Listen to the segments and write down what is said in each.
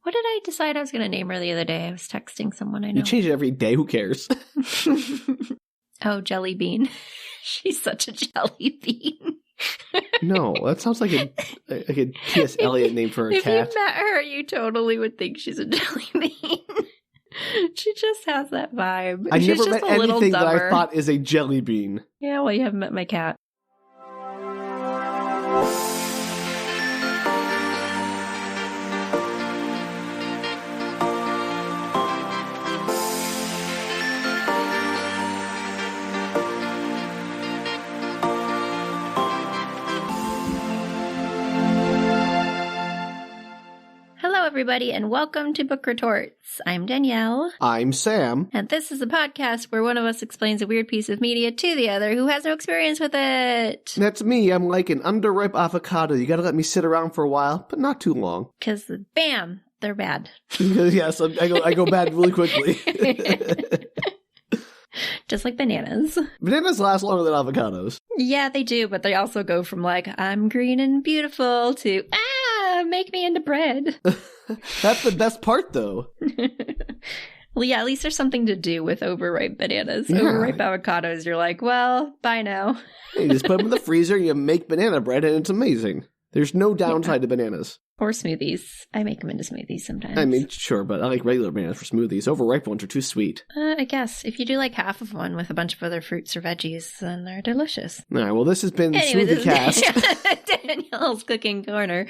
What did I decide I was going to name her the other day? I was texting someone I know. You change it every day. Who cares? Oh, Jelly Bean. She's such a jelly bean. No, that sounds like a T.S. Eliot name for a cat. If you met her, you totally would think she's a jelly bean. She just has that vibe. I She's never just met a little anything that dumber. I thought is a jelly bean. Yeah, well, you haven't met my cat. Hello, everybody, and welcome to Book Retorts. I'm Danielle. I'm Sam. And this is a podcast where one of us explains a weird piece of media to the other who has no experience with it. That's me. I'm like an underripe avocado. You gotta let me sit around for a while, but not too long. Because, bam, they're bad. Because, yes, I go bad really quickly. Just like bananas. Bananas last longer than avocados. Yeah, they do, but they also go from like, I'm green and beautiful to, make me into bread. That's the best part, though. Well, yeah, at least there's something to do with overripe bananas. Yeah. Overripe avocados, you're like, well, bye now. You just put them in the freezer, you make banana bread, and it's amazing. There's no downside to bananas. Or smoothies. I make them into smoothies sometimes. I mean, sure, but I like regular bananas for smoothies. Overripe ones are too sweet. I guess. If you do like half of one with a bunch of other fruits or veggies, then they're delicious. All right, well, this has been Anyway, Smoothie Cast. Danielle's Cooking Corner.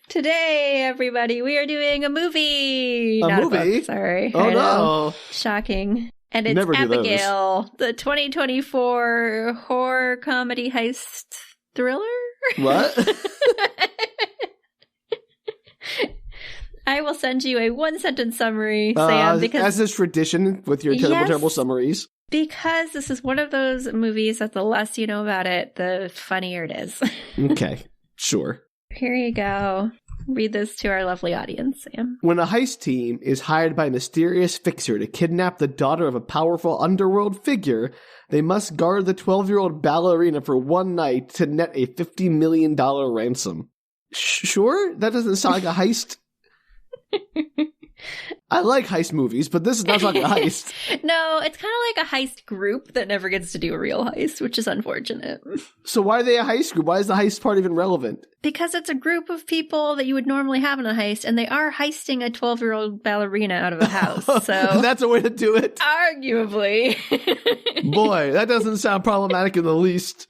Today, everybody, we are doing a movie. Not movie? A book, sorry. Oh, I know. no. Shocking. And it's Never do those. Abigail, the 2024 horror comedy heist thriller. What? I will send you a one-sentence summary, Sam, because as is tradition with your terrible, Yes. terrible summaries. Because this is one of those movies that the less you know about it, the funnier it is. Okay, sure. Here you go. Read this to our lovely audience, Sam. When a heist team is hired by a mysterious fixer to kidnap the daughter of a powerful underworld figure, they must guard the 12-year-old ballerina for one night to net a $50 million ransom. Sure? That doesn't sound like a heist. I like heist movies, but this is not like a heist. No, it's kind of like a heist group that never gets to do a real heist, which is unfortunate. So why are they a heist group? Why is the heist part even relevant? Because it's a group of people that you would normally have in a heist, and they are heisting a 12-year-old ballerina out of a house. So That's a way to do it? arguably. Boy, that doesn't sound problematic in the least.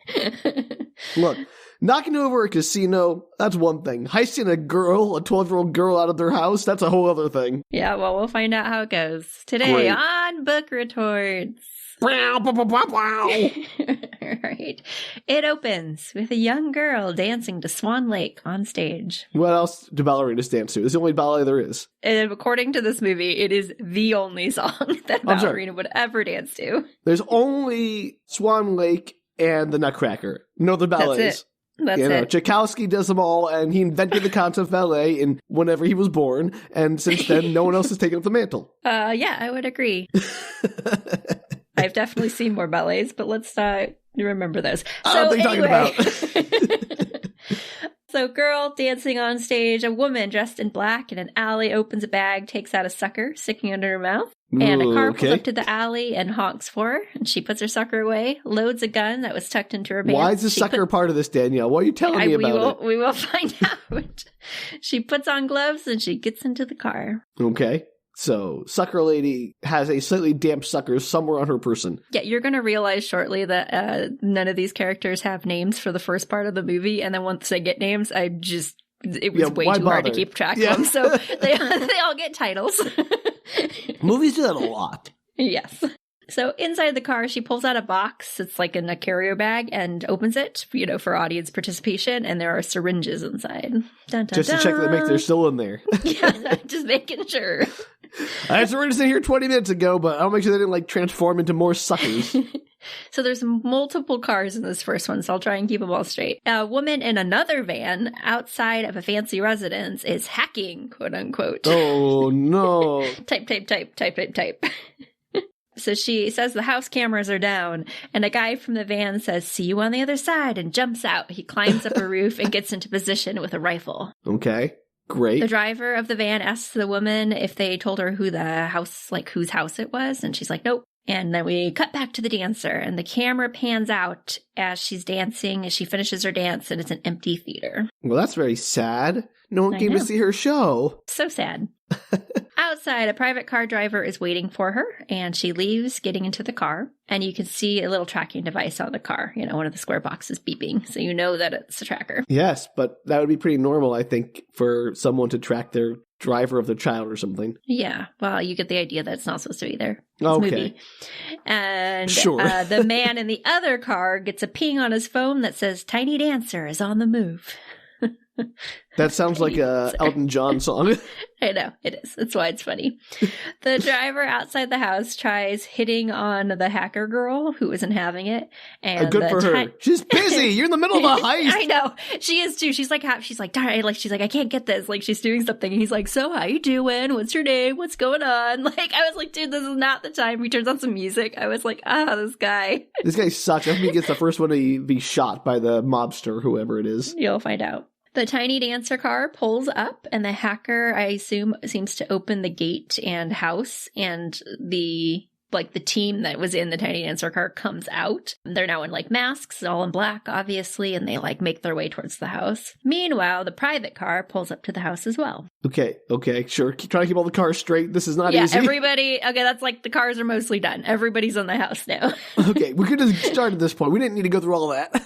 Look, knocking over a casino, that's one thing. Heisting a girl, a 12-year-old girl out of their house, that's a whole other thing. Yeah, well, we'll find out how it goes today Great. on Book Retorts. Wow. Right. It opens with a young girl dancing to Swan Lake on stage. What else do ballerinas dance to? It's the only ballet there is. And according to this movie, it is the only song that I'm sorry. ballerina would ever dance to. There's only Swan Lake and the Nutcracker. No other ballets. That's it. That's You know, it. Tchaikovsky does them all, and he invented the concept of ballet in whenever he was born, and since then, no one else has taken up the mantle. Yeah, I would agree. I've definitely seen more ballets, but let's remember those. I don't think talking about. So, girl dancing on stage, a woman dressed in black in an alley opens a bag, takes out a sucker sticking under her mouth. And a car pulls up to the alley and honks for her. And she puts her sucker away, loads a gun that was tucked into her pants. Why is the sucker part of this, Danielle? Why are you telling me about it? We will find out. She puts on gloves and she gets into the car. Okay. So, sucker lady has a slightly damp sucker somewhere on her person. Yeah, you're going to realize shortly that none of these characters have names for the first part of the movie. And then once they get names, it was way too hard to keep track of them. So they all get titles. Movies do that a lot. Yes. So inside the car, she pulls out a box. It's like in a carrier bag and opens it, for audience participation. And there are syringes inside. Dun, dun, Just to check that they're still in there. Yeah, just making sure. I had syringes in here 20 minutes ago, but I'll make sure they didn't transform into more suckers. So there's multiple cars in this first one, so I'll try and keep them all straight. A woman in another van outside of a fancy residence is hacking, quote unquote. Oh, no. Type. So she says the house cameras are down, and a guy from the van says, "See you on the other side," and jumps out. He climbs up a roof and gets into position with a rifle. Okay. Great. The driver of the van asks the woman if they told her who the house, like whose house it was, and she's like, nope. And then we cut back to the dancer, and the camera pans out as she's dancing, as she finishes her dance, and it's an empty theater. Well, that's very sad. No one came to see her show. So sad. Outside, a private car driver is waiting for her, and she leaves, getting into the car. And you can see a little tracking device on the car, one of the square boxes beeping, so you know that it's a tracker. Yes, but that would be pretty normal, I think, for someone to track their driver of their child or something. Yeah, well, you get the idea that it's not supposed to be there. It's okay. a movie. And sure. The man in the other car gets a ping on his phone that says, "Tiny Dancer is on the move." That sounds like a Elton John song. I know, it is. That's why it's funny. The driver outside the house tries hitting on the hacker girl who isn't having it. And good for her. She's busy. You're in the middle of a heist. I know. She is too. She's like, I can't get this. Like, she's doing something. And he's like, "So how you doing? What's your name? What's going on?" Like, I was like, dude, this is not the time. He turns on some music. I was like, this guy. This guy sucks. I think he gets the first one to be shot by the mobster, whoever it is. You'll find out. The Tiny Dancer car pulls up, and the hacker, I assume, seems to open the gate and house, and the team that was in the Tiny Dancer car comes out. They're now in masks, all in black, obviously, and they make their way towards the house. Meanwhile, the private car pulls up to the house as well. Okay, sure. Try to keep all the cars straight. This is not easy. Yeah, everybody, okay, that's the cars are mostly done. Everybody's in the house now. Okay, we could have started this point. We didn't need to go through all that.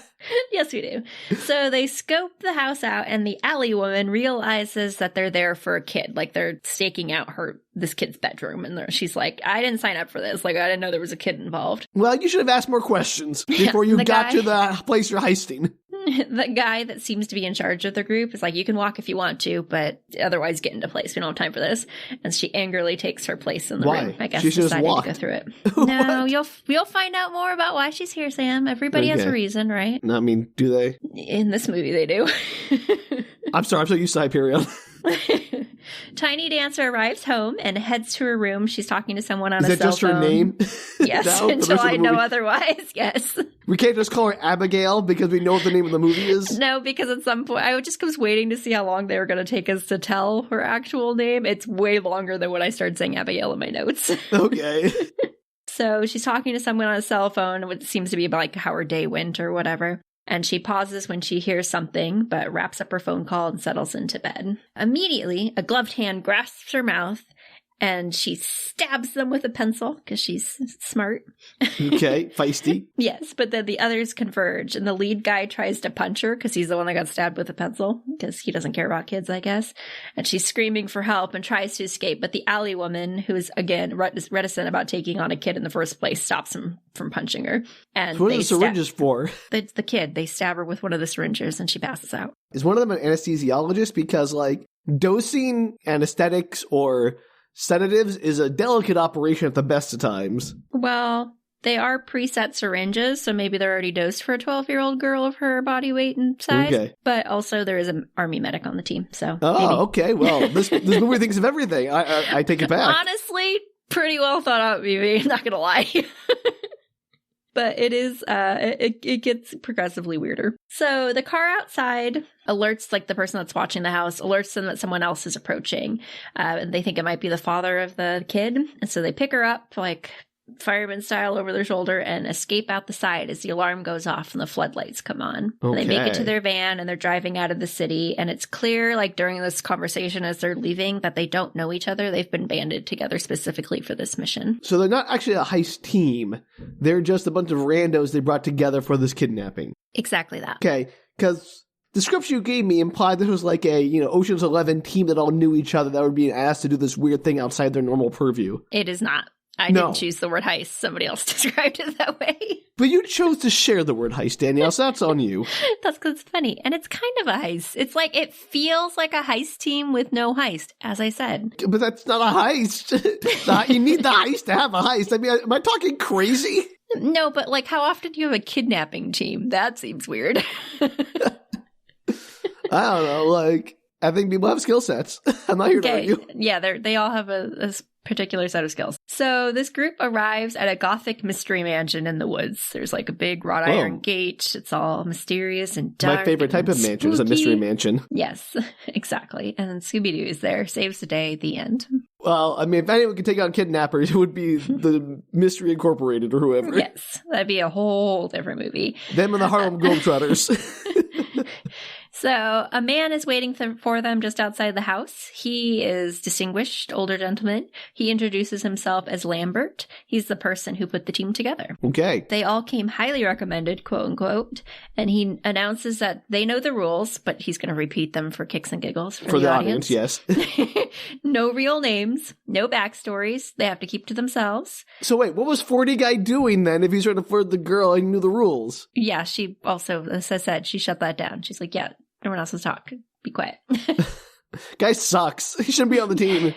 Yes, we do. So they scope the house out, and the alley woman realizes that they're there for a kid. They're staking out this kid's bedroom, and she's like, "I didn't sign up for this. I didn't know there was a kid involved." Well, you should have asked more questions before you got to the place you're heisting. The guy that seems to be in charge of the group is like, "You can walk if you want to, but otherwise get into place. We don't have time for this." And she angrily takes her place in the room. I guess she decided to go through it. No, you'll find out more about why she's here, Sam. Everybody has a reason, right? I mean, do they? In this movie, they do. I'm sorry, I'm so used to Hyperion. Tiny Dancer arrives home and heads to her room. She's talking to someone on a cell phone. Is that just her name? Yes, until I know otherwise, yes. We can't just call her Abigail because we know what the name of the movie is? No, because at some point, I just was waiting to see how long they were going to take us to tell her actual name. It's way longer than when I started saying Abigail in my notes. Okay. So she's talking to someone on a cell phone, which seems to be about how her day went or whatever. And she pauses when she hears something, but wraps up her phone call and settles into bed. Immediately, a gloved hand grasps her mouth, and she stabs them with a pencil because she's smart. Okay, feisty. Yes, but then the others converge, and the lead guy tries to punch her because he's the one that got stabbed with a pencil because he doesn't care about kids, I guess. And she's screaming for help and tries to escape, but the alley woman, who's, again, reticent about taking on a kid in the first place, stops him from punching her. And so what are the syringes for? It's the kid. They stab her with one of the syringes, and she passes out. Is one of them an anesthesiologist? Because, dosing anesthetics or sedatives is a delicate operation at the best of times. Well, they are preset syringes, so maybe they're already dosed for a 12-year-old girl of her body weight and size. Okay. But also there is an army medic on the team, so maybe. Okay. Well, this movie thinks of everything. I take it back. Honestly, pretty well thought out movie, I'm not gonna lie. But it is, it gets progressively weirder. So the car outside alerts, the person that's watching the house, alerts them that someone else is approaching. And they think it might be the father of the kid. And so they pick her up, fireman style over their shoulder and escape out the side as the alarm goes off and the floodlights come on. Okay. And they make it to their van and they're driving out of the city. And it's clear, during this conversation as they're leaving, that they don't know each other. They've been banded together specifically for this mission. So they're not actually a heist team. They're just a bunch of randos they brought together for this kidnapping. Exactly that. Okay, because the script you gave me implied this was a, Ocean's 11 team that all knew each other that would be asked to do this weird thing outside their normal purview. It is not. I didn't choose the word heist. Somebody else described it that way. But you chose to share the word heist, Danielle, so that's on you. That's because it's funny. And it's kind of a heist. It's it feels like a heist team with no heist, as I said. But that's not a heist. You need the heist to have a heist. I mean, am I talking crazy? No, but how often do you have a kidnapping team? That seems weird. I don't know, I think people have skill sets. I'm not here to argue. Yeah, they all have a particular set of skills. So this group arrives at a gothic mystery mansion in the woods. There's like a big wrought iron gate. It's all mysterious and dark. My favorite type of mansion is a mystery mansion. Yes, exactly. And then Scooby-Doo is there, saves the day, the end. Well, I mean, if anyone could take on kidnappers, it would be the Mystery Incorporated or whoever. Yes, that'd be a whole different movie. Them and the Harlem Globetrotters. So a man is waiting for them just outside the house. He is distinguished, older gentleman. He introduces himself as Lambert. He's the person who put the team together. Okay. They all came highly recommended, quote unquote. And he announces that they know the rules, but he's going to repeat them for kicks and giggles for the audience. Yes. No real names, no backstories. They have to keep to themselves. So wait, what was 40 guy doing then if he's trying to flirt the girl and knew the rules? Yeah, she also, as I said, she shut that down. She's like, yeah, everyone else is talk. Be quiet. Guy sucks. He shouldn't be on the team.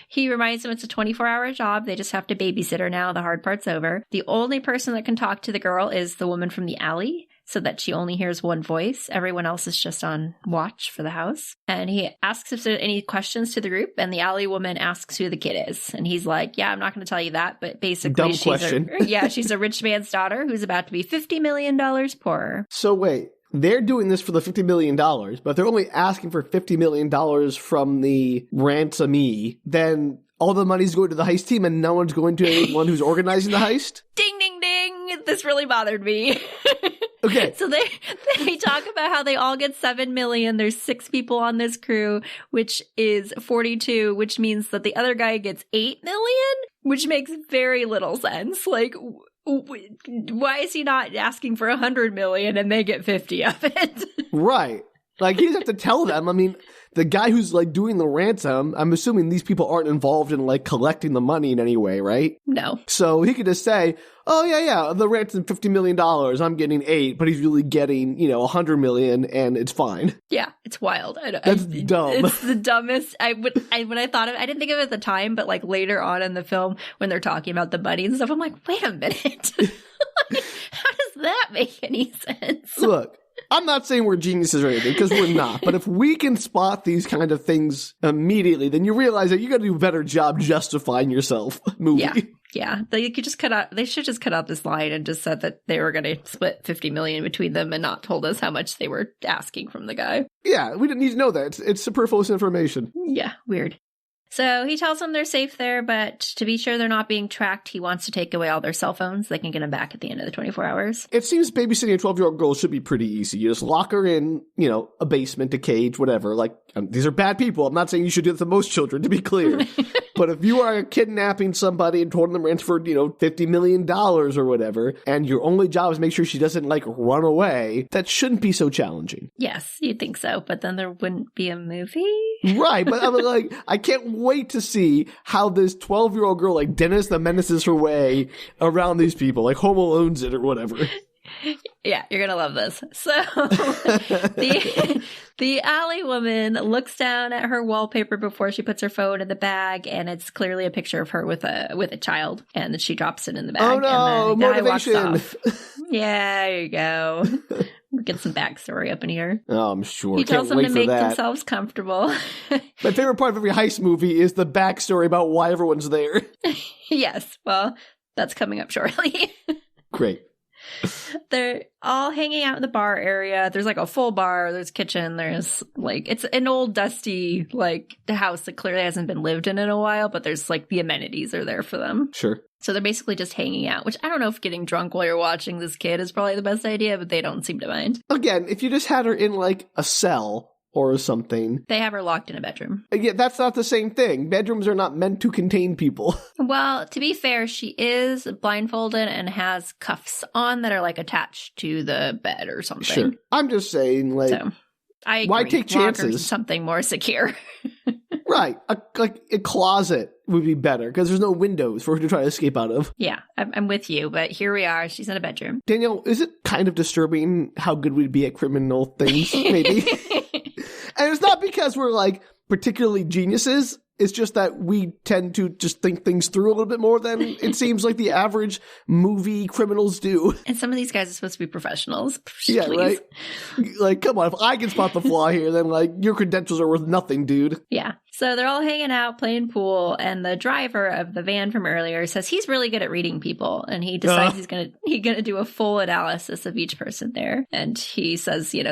He reminds them it's a 24-hour job. They just have to babysit her now. The hard part's over. The only person that can talk to the girl is the woman from the alley, so that she only hears one voice. Everyone else is just on watch for the house. And he asks if there are any questions to the group, and the alley woman asks who the kid is. And he's like, yeah, I'm not going to tell you that, but basically she's a rich man's daughter who's about to be $50 million poorer. So wait. They're doing this for the $50 million, but they're only asking for $50 million from the ransomee. Then all the money's going to the heist team and no one's going to anyone who's organizing the heist? Ding, ding, ding. This really bothered me. Okay. So they talk about how they all get $7 million. There's 6 people on this crew, which is 42, which means that the other guy gets $8 million, which makes very little sense. Like, why is he not asking for 100 million and they get 50 of it? Right. Like, he doesn't have to tell them. I mean, the guy who's, like, doing the ransom, I'm assuming these people aren't involved in, like, collecting the money in any way, right? No. So he could just say, oh, yeah, the ransom $50 million, I'm getting 8, but he's really getting, $100 million, and it's fine. Yeah, it's wild. That's dumb. It's the dumbest. When I thought of it, I didn't think of it at the time, but, like, later on in the film, when they're talking about the money and stuff, I'm like, wait a minute. How does that make any sense? Look. I'm not saying we're geniuses or anything, because we're not. But if we can spot these kind of things immediately, then you realize that you got to do a better job justifying yourself. Movie. Yeah. They should just cut out this line and just said that they were going to split $50 million between them and not told us how much they were asking from the guy. Yeah, we didn't need to know that. It's superfluous information. Yeah, weird. So he tells them they're safe there, but to be sure they're not being tracked, he wants to take away all their cell phones. They can get them back at the end of the 24 hours. It seems babysitting a 12-year-old girl should be pretty easy. You just lock her in, a basement, a cage, whatever. Like, these are bad people. I'm not saying you should do that to most children, to be clear. But if you are kidnapping somebody and holding them ransom for, $50 million or whatever, and your only job is make sure she doesn't, run away, that shouldn't be so challenging. Yes, you'd think so, but then there wouldn't be a movie? Right, but I'm like, I can't wait to see how this 12-year-old girl, like Dennis the Menaces her way around these people, like Home Alone's it or whatever. Yeah, you're gonna love this. So the alley woman looks down at her wallpaper before she puts her phone in the bag, and it's clearly a picture of her with a child, and then she drops it in the bag. Oh no, and the guy motivation! Walks off. Yeah, there you go. Get some backstory up in here. Oh, I'm sure. He tells them to make themselves comfortable. My favorite part of every heist movie is the backstory about why everyone's there. Yes, well, that's coming up shortly. Great. They're all hanging out in the bar area. There's a full bar. There's kitchen. There's it's an old dusty the house that clearly hasn't been lived in a while, but there's the amenities are there for them. Sure. So they're basically just hanging out, which I don't know if getting drunk while you're watching this kid is probably the best idea, but they don't seem to mind. Again, if you just had her in a cell or something. They have her locked in a bedroom. Yeah, that's not the same thing. Bedrooms are not meant to contain people. Well, to be fair, she is blindfolded and has cuffs on that are attached to the bed or something. Sure. I'm just saying, so, I agree. why take chances? Something more secure. Right. A closet would be better because there's no windows for her to try to escape out of. Yeah, I'm with you, but here we are. She's in a bedroom. Danielle, is it kind of disturbing how good we'd be at criminal things, maybe? And it's not because we're particularly geniuses. It's just that we tend to just think things through a little bit more than it seems like the average movie criminals do. And some of these guys are supposed to be professionals. Yeah, Please. right? Like, come on, if I can spot the flaw here, then, like, your credentials are worth nothing, dude. Yeah. So they're all hanging out, playing pool, and the driver of the van from earlier says he's really good at reading people, and he decides he's gonna do a full analysis of each person there. And he says, he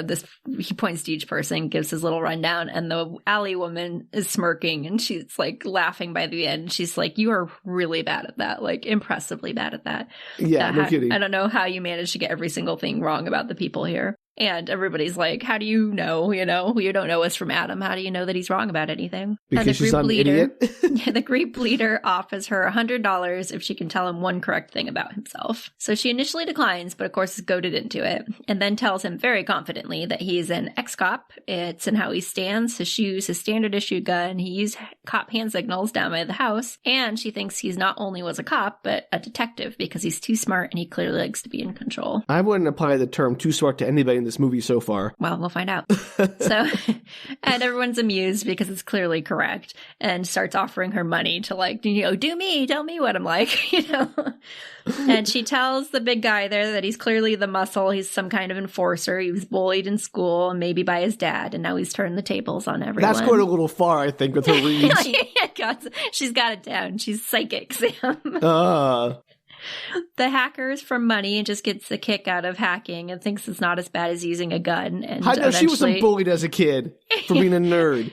points to each person, gives his little rundown, and the alley woman is smirking, and she's, like, laughing by the end. She's like, you are really bad at that, like, impressively bad at that. Yeah, no kidding. I don't know how you manage to get every single thing wrong about the people here. And everybody's like, how do you know, you don't know us from Adam. How do you know that he's wrong about anything? Because she's not an idiot. The group leader offers her $100 if she can tell him one correct thing about himself. So she initially declines, but of course is goaded into it, and then tells him very confidently that he's an ex-cop. It's in how he stands, his shoes, his standard issue gun. He used cop hand signals down by the house. And she thinks he's not only was a cop, but a detective because he's too smart and he clearly likes to be in control. I wouldn't apply the term too smart to anybody in this movie so far. Well, we'll find out. So, and everyone's amused because it's clearly correct, and starts offering her money to, like, do me, tell me what I'm like, And she tells the big guy there that he's clearly the muscle. He's some kind of enforcer. He was bullied in school and maybe by his dad, and now he's turned the tables on everyone. That's going a little far, I think, with her reads. God, she's got it down. She's psychic, Sam. The hacker's from money and just gets a kick out of hacking and thinks it's not as bad as using a gun. And I know she wasn't bullied as a kid for being a nerd.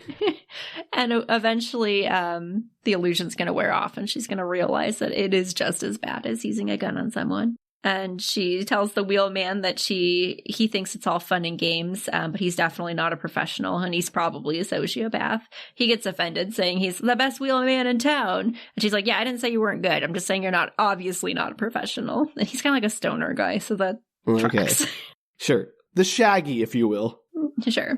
And eventually the illusion's going to wear off and she's going to realize that it is just as bad as using a gun on someone. And she tells the wheelman that he thinks it's all fun and games, but he's definitely not a professional, and he's probably a sociopath. He gets offended, saying he's the best wheelman in town. And she's like, yeah, I didn't say you weren't good. I'm just saying you're obviously not a professional. And he's kind of like a stoner guy, so that tracks. Sure. The Shaggy, if you will. Sure.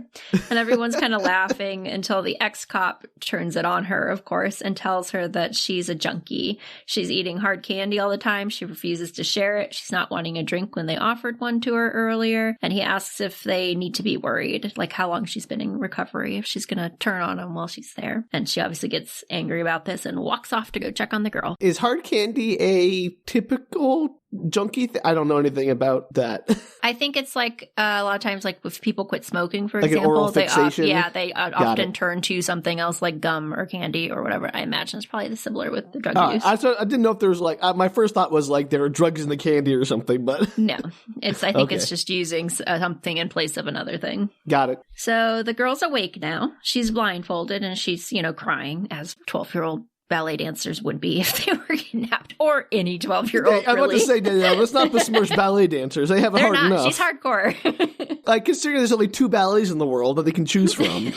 And everyone's kind of laughing until the ex-cop turns it on her, of course, and tells her that she's a junkie. She's eating hard candy all the time. She refuses to share it. She's not wanting a drink when they offered one to her earlier. And he asks if they need to be worried, like how long she's been in recovery, if she's going to turn on him while she's there. And she obviously gets angry about this and walks off to go check on the girl. Is hard candy a typical junkie I don't know anything about that. I think it's like a lot of times, like if people quit smoking, for like example, an oral fixation. they often turn to something else like gum or candy or whatever. I imagine it's probably similar with the drug use. I didn't know if there was like my first thought was like there are drugs in the candy or something, but no, I think it's just using something in place of another thing. Got it. So the girl's awake now. She's blindfolded and she's crying as 12-year-old ballet dancers would be if they were kidnapped, or any 12-year-old. I'm about to say, Danielle, let's not besmirch ballet dancers. They have it hard enough. She's hardcore. Like, considering there's only 2 ballets in the world that they can choose from.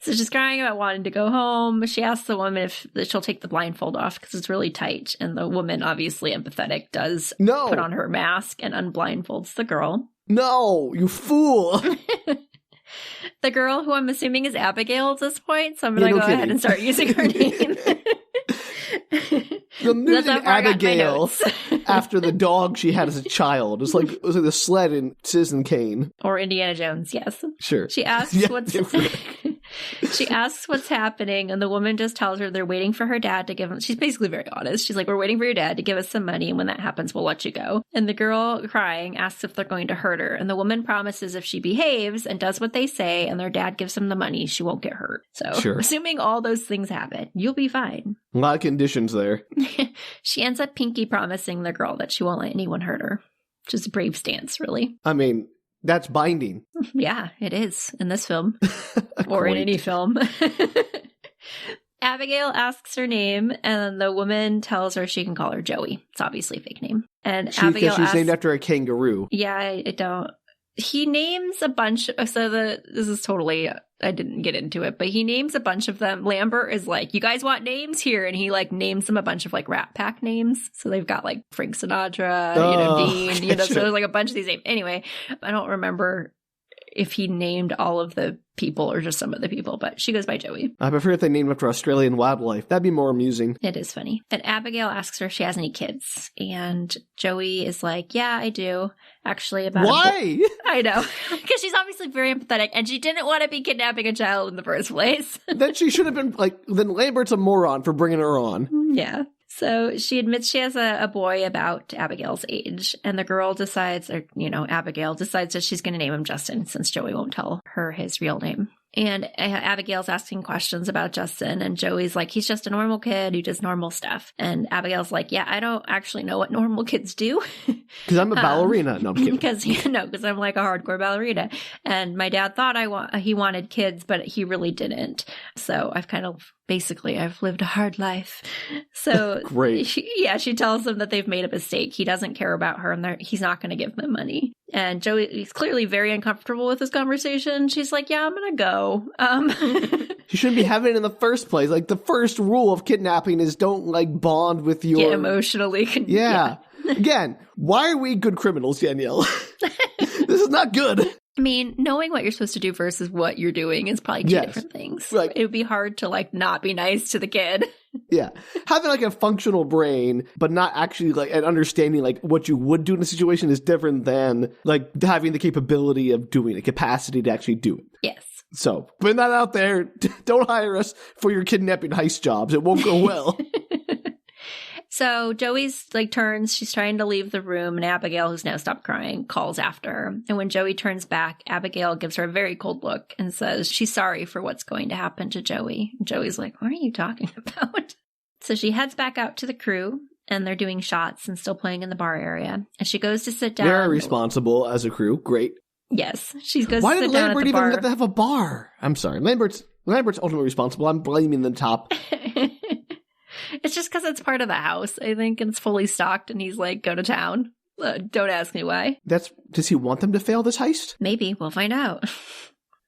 So she's crying about wanting to go home. She asks the woman if she'll take the blindfold off because it's really tight. And the woman, obviously empathetic, does put on her mask and unblindfolds the girl. No, you fool. The girl, who I'm assuming is Abigail at this point, so I'm going to go ahead and start using her name. I'm using Abigail after the dog she had as a child. It was like the sled in Citizen Kane. Or Indiana Jones, yes. Sure. She asks She asks what's happening, and the woman just tells her they're waiting for her dad to give him. She's basically very honest. She's like, we're waiting for your dad to give us some money, and when that happens, we'll let you go. And the girl, crying, asks if they're going to hurt her, and the woman promises if she behaves and does what they say, and their dad gives them the money, she won't get hurt. So, assuming all those things happen, you'll be fine. A lot of conditions there. She ends up pinky promising the girl that she won't let anyone hurt her, which is a brave stance, really. I mean, that's binding. Yeah, it is in this film. Or in any film. Abigail asks her name, and the woman tells her she can call her Joey. It's obviously a fake name. And Abigail she's named after a kangaroo. Yeah, I don't. He names a bunch. This is totally, I didn't get into it, but he names a bunch of them. Lambert is like, you guys want names here? And he like names them a bunch of like Rat Pack names. So they've got like Frank Sinatra, Dean, so there's like a bunch of these names. Anyway, I don't remember if he named all of the people or just some of the people, but she goes by Joey. I prefer if they named after Australian wildlife. That'd be more amusing. It is funny. And Abigail asks her if she has any kids. And Joey is like, yeah, I do. Actually, about Why? I know. Because she's obviously very empathetic and she didn't want to be kidnapping a child in the first place. Then she should have been then Lambert's a moron for bringing her on. Yeah. So she admits she has a boy about Abigail's age, and the girl decides, Abigail decides that she's going to name him Justin since Joey won't tell her his real name. And Abigail's asking questions about Justin, and Joey's like, he's just a normal kid who does normal stuff. And Abigail's like, yeah, I don't actually know what normal kids do. Because I'm a ballerina. No, I'm kidding. Because I'm like a hardcore ballerina. And my dad thought he wanted kids, but he really didn't. So I've lived a hard life. So great. She tells him that they've made a mistake. He doesn't care about her and he's not going to give them money. And Joey is clearly very uncomfortable with this conversation. She's like, yeah, I'm going to go. You shouldn't be having it in the first place. Like, the first rule of kidnapping is don't, bond with your... Get emotionally... Yeah. Again, why are we good criminals, Danielle? This is not good. I mean, knowing what you're supposed to do versus what you're doing is probably two different things. Right. It would be hard to, not be nice to the kid. Yeah. Having, a functional brain, but not actually, an understanding, what you would do in a situation is different than, having the capability of doing it, capacity to actually do it. Yes. So, putting that out there, don't hire us for your kidnapping heist jobs. It won't go well. So Joey's turns, she's trying to leave the room, and Abigail, who's now stopped crying, calls after her. And when Joey turns back, Abigail gives her a very cold look and says she's sorry for what's going to happen to Joey. And Joey's like, what are you talking about? So she heads back out to the crew, and they're doing shots and still playing in the bar area. And she goes to sit down. Very responsible as a crew. Great. Yes. She goes Why to did sit down Lambert at the even bar. get to have a bar? I'm sorry. Lambert's ultimately responsible. I'm blaming the top. It's just because it's part of the house, I think, and it's fully stocked, and he's like, go to town. Don't ask me why. Does he want them to fail this heist? Maybe. We'll find out.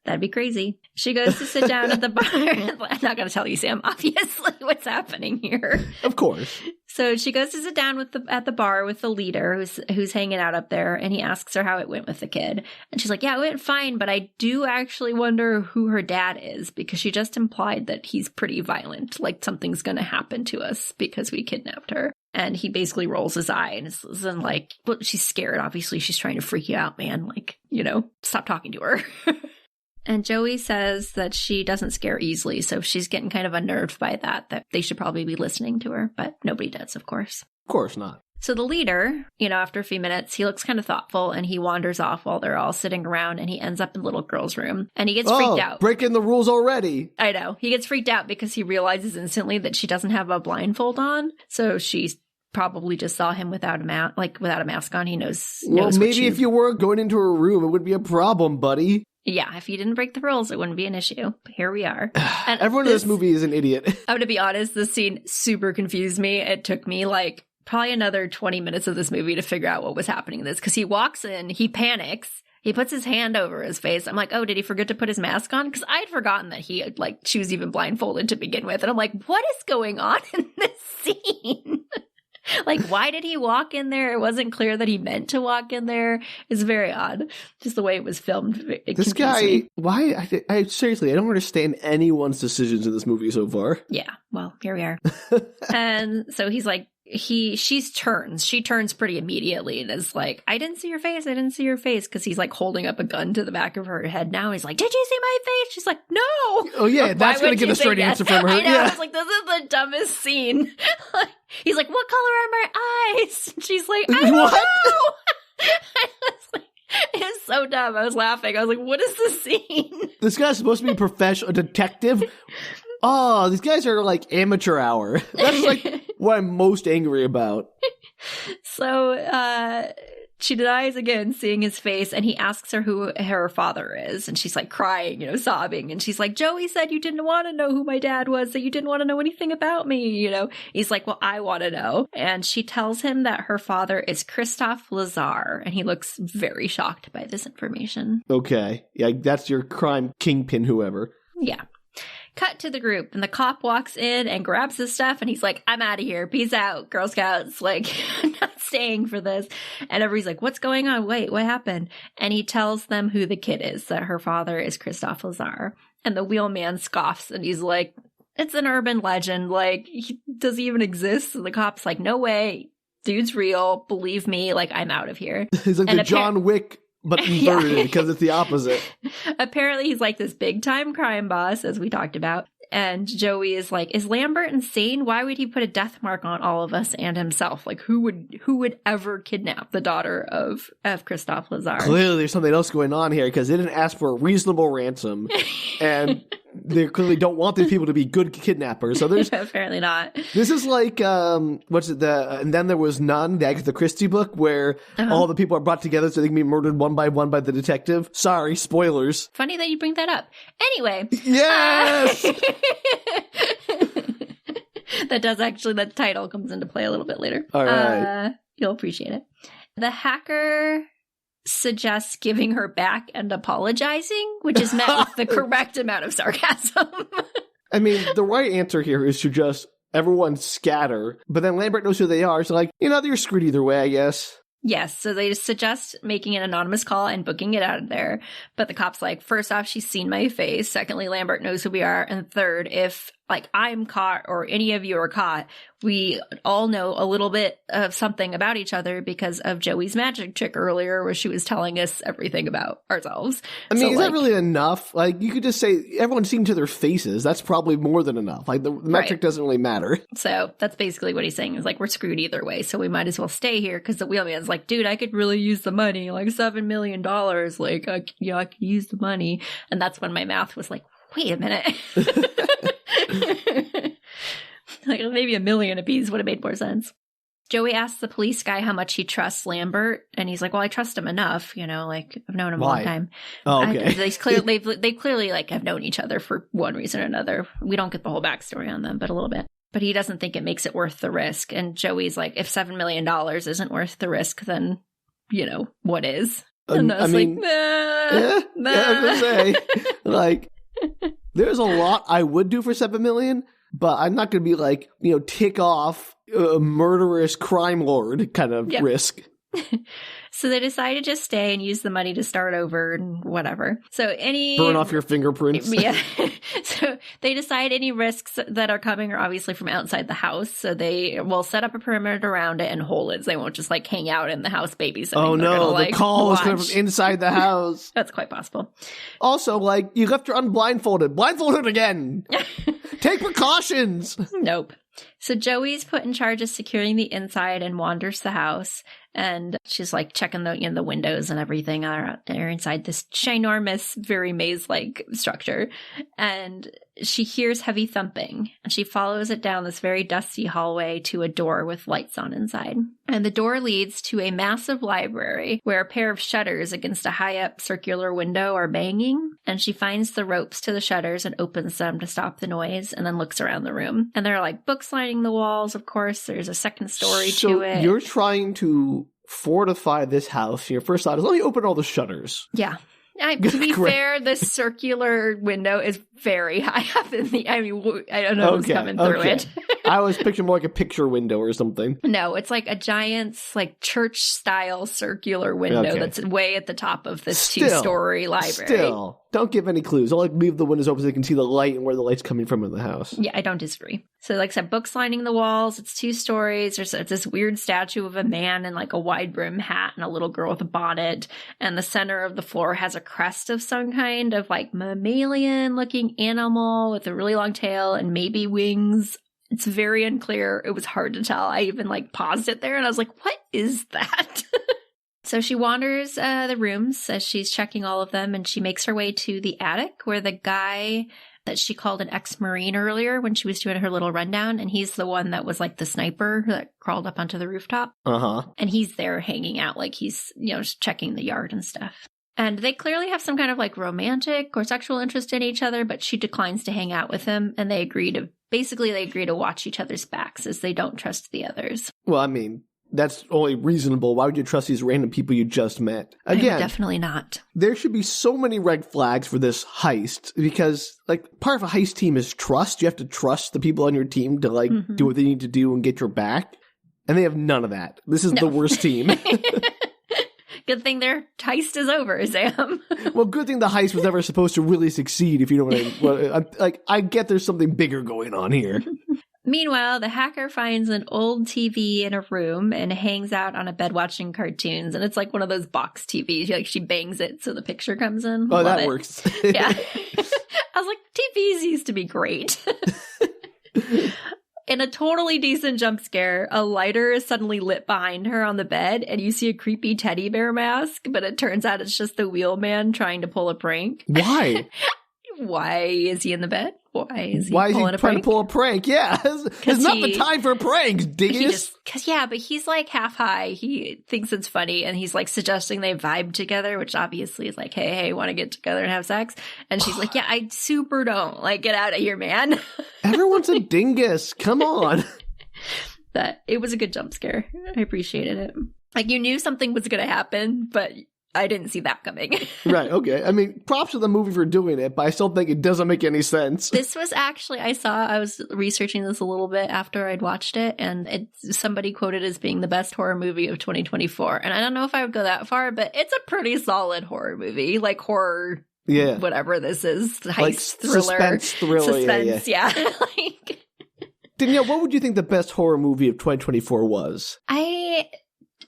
That'd be crazy. She goes to sit down at the bar. I'm not going to tell you, Sam, obviously, what's happening here. Of course. So she goes to sit down at the bar with the leader who's hanging out up there, and he asks her how it went with the kid. And she's like, yeah, it went fine, but I do actually wonder who her dad is, because she just implied that he's pretty violent, like something's going to happen to us because we kidnapped her. And he basically rolls his eye and is like, well, she's scared. Obviously, she's trying to freak you out, man. Stop talking to her. And Joey says that she doesn't scare easily, so she's getting kind of unnerved by that they should probably be listening to her, but nobody does, of course. Of course not. So the leader, after a few minutes, he looks kind of thoughtful, and he wanders off while they're all sitting around, and he ends up in the little girl's room, and he gets freaked out. Breaking the rules already. I know. He gets freaked out because he realizes instantly that she doesn't have a blindfold on, so she's probably just saw him without a mask on. He knows. Well, maybe if you were going into her room, it would be a problem, buddy. Yeah, if you didn't break the rules, it wouldn't be an issue. But here we are. And everyone in this movie is an idiot. I'm going to be honest, this scene super confused me. It took me probably another 20 minutes of this movie to figure out what was happening in this. Because he walks in, he panics, he puts his hand over his face. I'm like, oh, did he forget to put his mask on? Because I had forgotten that she was even blindfolded to begin with. And I'm like, what is going on in this scene? Why did he walk in there? It wasn't clear that he meant to walk in there. It's very odd. Just the way it was filmed. This guy, why? I seriously, I don't understand anyone's decisions in this movie so far. Yeah, well, here we are. And so he's like, she turns pretty immediately and is like, I didn't see your face, because he's holding up a gun to the back of her head now. He's like, did you see my face? She's like, no. Oh yeah, that's going to get a straight answer from her. I know, yeah. I was like, this is the dumbest scene. He's like, what color are my eyes? She's like, I don't know. I was like, it was so dumb. I was laughing. I was like, what is this scene? This guy's supposed to be a detective. Oh, these guys are amateur hour. That's what I'm most angry about. So she denies again seeing his face, and he asks her who her father is. And she's crying, sobbing. And she's like, Joey said you didn't want to know who my dad was, that you didn't want to know anything about me, He's like, well, I want to know. And she tells him that her father is Kristof Lazaar. And he looks very shocked by this information. Okay. Yeah, that's your crime kingpin, whoever. Yeah. Cut to the group, and the cop walks in and grabs his stuff, and he's like, I'm out of here. Peace out, Girl Scouts. Not staying for this. And everybody's like, what's going on? Wait, what happened? And he tells them who the kid is, that her father is Kristof Lazaar. And the wheelman scoffs and he's like, it's an urban legend. Like, does he even exist? And the cop's like, no way. Dude's real. Believe me. Like, I'm out of here. He's like the John Wick, but inverted because it's the opposite. Apparently, he's like this big time crime boss, as we talked about. And Joey is like, is Lambert insane? Why would he put a death mark on all of us and himself? Like, who would ever kidnap the daughter of Kristof Lazaar? Clearly, there's something else going on here because they didn't ask for a reasonable ransom, and they clearly don't want these people to be good kidnappers. So there's apparently not. This is like what's it? And then there was None, the Agatha Christie book, where all the people are brought together so they can be murdered one by the detective. Sorry, spoilers. Funny that you bring that up. Anyway, yes. That title comes into play a little bit later. All right. You'll appreciate it. The hacker suggests giving her back and apologizing, which is met with the correct amount of sarcasm. I mean, the right answer here is to just everyone scatter, but then Lambert knows who they are, so like, you're screwed either way, I guess. Yes, so they suggest making an anonymous call and booking it out of there. But the cop's like, first off, she's seen my face. Secondly, Lambert knows who we are. And third, if like I'm caught or any of you are caught, we all know a little bit of something about each other because of Joey's magic trick earlier where she was telling us everything about ourselves. I mean, is that really enough? Like, you could just say everyone's seen to their faces. That's probably more than enough. Like, the metric doesn't really matter. So that's basically what he's saying is like, we're screwed either way. So we might as well stay here because the wheelman's like, dude, I could really use the money, like $7 million. Like, I could use the money. And that's when my mouth was like, wait a minute. Like maybe $1 million apiece would have made more sense. Joey asks the police guy how much he trusts Lambert, and he's like, well, I trust him enough, like I've known him a long time. Oh, okay. They clearly like have known each other for one reason or another. We don't get the whole backstory on them, but a little bit. But he doesn't think it makes it worth the risk. And Joey's like, if $7 million isn't worth the risk, then, what is? And I was like, nah. I was gonna say, like, there's a lot I would do for $7 million, but I'm not going to be like, tick off a murderous crime lord kind of risk. So they decide to just stay and use the money to start over and whatever. So burn off your fingerprints. Yeah. So they decide any risks that are coming are obviously from outside the house. So they will set up a perimeter around it and hold it. So they won't just like hang out in the house babysitting. Oh no, the call is coming from inside the house. That's quite possible. Also, like, you left her unblindfolded. Blindfolded again. Take precautions. Nope. So Joey's put in charge of securing the inside and wanders the house. And she's like checking the windows and everything are inside this ginormous, very maze-like structure. And she hears heavy thumping. And she follows it down this very dusty hallway to a door with lights on inside. And the door leads to a massive library where a pair of shutters against a high-up circular window are banging. And she finds the ropes to the shutters and opens them to stop the noise and then looks around the room. And there are like books lining the walls, of course. There's a second story to it. You're trying to fortify this house. Your first thought is, let me open all the shutters. Yeah. To be fair, this circular window is very high up in the... I don't know who's coming through it. I was picturing more like a picture window or something. No, it's like a giant, like, church-style circular window that's way at the top of this two-story library. Still, don't give any clues. I'll like leave the windows open so they can see the light and where the light's coming from in the house. Yeah, I don't disagree. So, like I said, books lining the walls. It's 2 stories. There's this weird statue of a man in like a wide brim hat and a little girl with a bonnet. And the center of the floor has a crest of some kind of like mammalian-looking animal with a really long tail and maybe wings. It's very unclear. It was hard to tell. I even like paused it there and I was like, what is that? So she wanders the rooms as she's checking all of them, and she makes her way to the attic where the guy that she called an ex-Marine earlier when she was doing her little rundown, and he's the one that was like the sniper that crawled up onto the rooftop. Uh-huh. And he's there hanging out like he's, just checking the yard and stuff. And they clearly have some kind of like romantic or sexual interest in each other, but she declines to hang out with him, and they agree to watch each other's backs as they don't trust the others. Well, I mean, that's only reasonable. Why would you trust these random people you just met? Again, definitely not. There should be so many red flags for this heist because, like, part of a heist team is trust. You have to trust the people on your team to, like, do what they need to do and get your back. And they have none of that. This is the worst team. Good thing their heist is over, Sam. Well, good thing the heist was never supposed to really succeed, if you know what I mean. Well, I get there's something bigger going on here. Meanwhile, the hacker finds an old TV in a room and hangs out on a bed watching cartoons. And it's like one of those box TVs. Like she bangs it so the picture comes in. Oh, that works. Yeah. I was like, TVs used to be great. In a totally decent jump scare, a lighter is suddenly lit behind her on the bed, and you see a creepy teddy bear mask, but it turns out it's just the wheelman trying to pull a prank. Why? Why is he in the bed? Why is he trying to pull a prank? Yeah, it's not the time for pranks, dingus. But he's like half high. He thinks it's funny, and he's like suggesting they vibe together, which obviously is like, hey, want to get together and have sex? And she's like, yeah, I super don't. Like, get out of here, man. Everyone's a dingus. Come on. But it was a good jump scare. I appreciated it. Like, you knew something was going to happen, but I didn't see that coming. Right, okay. I mean, props to the movie for doing it, but I still think it doesn't make any sense. This was actually, I was researching this a little bit after I'd watched it, and somebody quoted as being the best horror movie of 2024. And I don't know if I would go that far, but it's a pretty solid horror movie. Like horror, whatever this is. Heist, like thriller. Suspense thriller. Yeah. Like, Danielle, what would you think the best horror movie of 2024 was?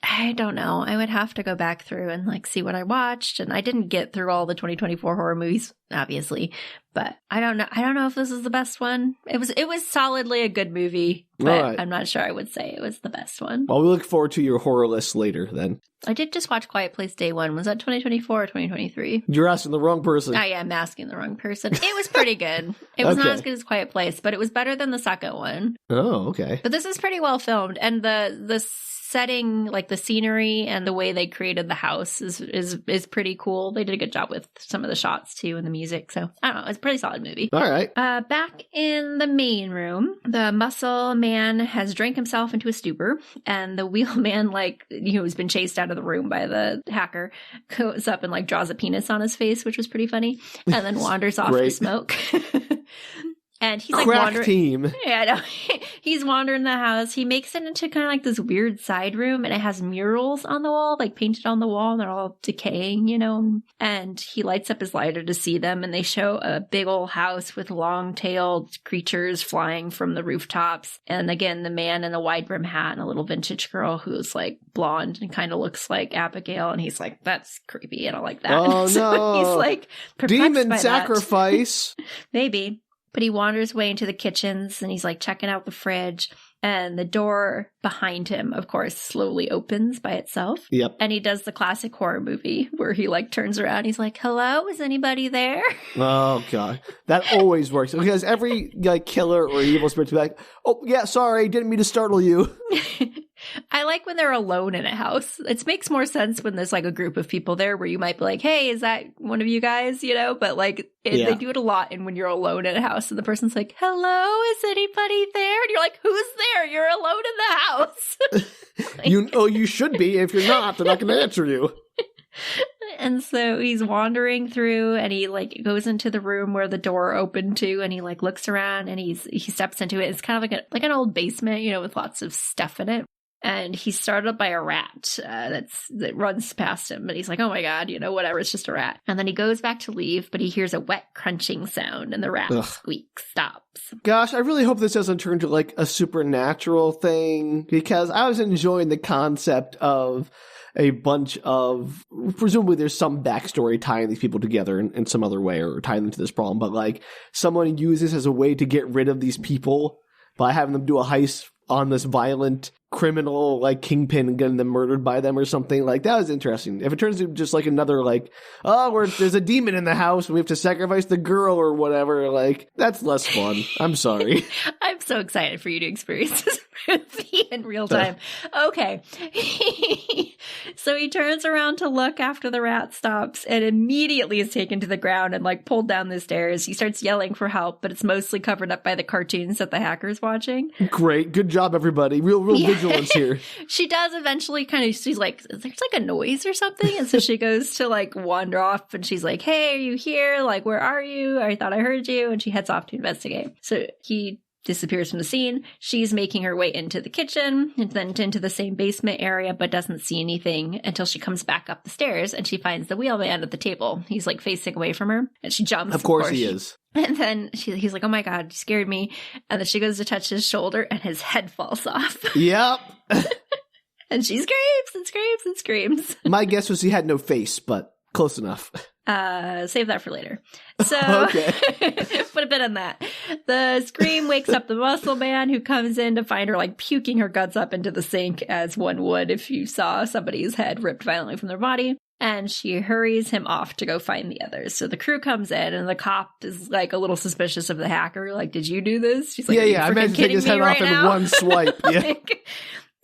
I don't know. I would have to go back through and like see what I watched, and I didn't get through all the 2024 horror movies, obviously. But I don't know. I don't know if this is the best one. It was solidly a good movie, but I'm not sure I would say it was the best one. Well, we look forward to your horror list later then. I did just watch Quiet Place Day 1. Was that 2024 or 2023? You're asking the wrong person. I am asking the wrong person. It was pretty good. It was not as good as Quiet Place, but it was better than the second one. Oh, okay. But this is pretty well filmed, and the setting, like the scenery and the way they created the house is pretty cool. They did a good job with some of the shots too and the music. So I don't know, it's a pretty solid movie. All right. Back in the main room, the muscle man has drank himself into a stupor, and the wheelman, like, who's been chased out of the room by the hacker, goes up and like draws a penis on his face, which was pretty funny, and then wanders off to smoke. And he's like wandering. Team. Yeah, I know. He's wandering the house. He makes it into kind of like this weird side room, and it has murals on the wall, like painted on the wall, and they're all decaying, And he lights up his lighter to see them, and they show a big old house with long-tailed creatures flying from the rooftops. And again, the man in a wide brim hat and a little vintage girl who's like blonde and kind of looks like Abigail, and he's like, that's creepy. I don't like that. Oh, so no. He's like perplexed demon by sacrifice. Maybe. But he wanders away into the kitchens, and he's like checking out the fridge, and the door behind him, of course, slowly opens by itself. Yep. And he does the classic horror movie where he like turns around. He's like, hello, is anybody there? Oh, God. That always works. Because every like killer or evil spirit will be like, oh, yeah, sorry, didn't mean to startle you. I like when they're alone in a house. It makes more sense when there's like a group of people there where you might be like, hey, is that one of you guys? But like they do it a lot. And when you're alone in a house and the person's like, hello, is anybody there? And you're like, who's there? You're alone in the house. Like, you should be. If you're not, they're not going to answer you. And so he's wandering through, and he like goes into the room where the door opened to, and he like looks around, and he steps into it. It's kind of like an old basement, with lots of stuff in it. And he's startled by a rat that runs past him. And he's like, oh my God, whatever, it's just a rat. And then he goes back to leave, but he hears a wet crunching sound, and the rat squeaks, stops. Gosh, I really hope this doesn't turn to like a supernatural thing, because I was enjoying the concept of a bunch of, presumably there's some backstory tying these people together in some other way, or tying them to this problem. But like someone uses this as a way to get rid of these people by having them do a heist on this violent criminal like kingpin and getting them murdered by them or something. Like, that was interesting. If it turns into just like another like, there's a demon in the house and we have to sacrifice the girl or whatever, like, that's less fun. I'm sorry. I'm so excited for you to experience this movie in real time. Okay. So he turns around to look after the rat stops, and immediately is taken to the ground and like pulled down the stairs. He starts yelling for help, but it's mostly covered up by the cartoons that the hacker's watching. Great. Good job, everybody. Real vigilance here. She does eventually she's like, there's like a noise or something. And so she goes to like wander off, and she's like, hey, are you here? Like, where are you? I thought I heard you. And she heads off to investigate. So he disappears from the scene. She's making her way into the kitchen and then into the same basement area, but doesn't see anything until she comes back up the stairs and she finds the wheelman at the table. He's like facing away from her and she jumps. Of course he is. And then he's like, oh my God, you scared me. And then she goes to touch his shoulder and his head falls off. Yep. And she screams and screams and screams. My guess was he had no face, but close enough. Save that for later. So, Okay. put a bit on that. The scream wakes up the muscle man who comes in to find her like puking her guts up into the sink as one would if you saw somebody's head ripped violently from their body. And she hurries him off to go find the others. So the crew comes in and the cop is like a little suspicious of the hacker. Like, did you do this? She's like, yeah. I imagine taking his head off in one swipe. Yeah.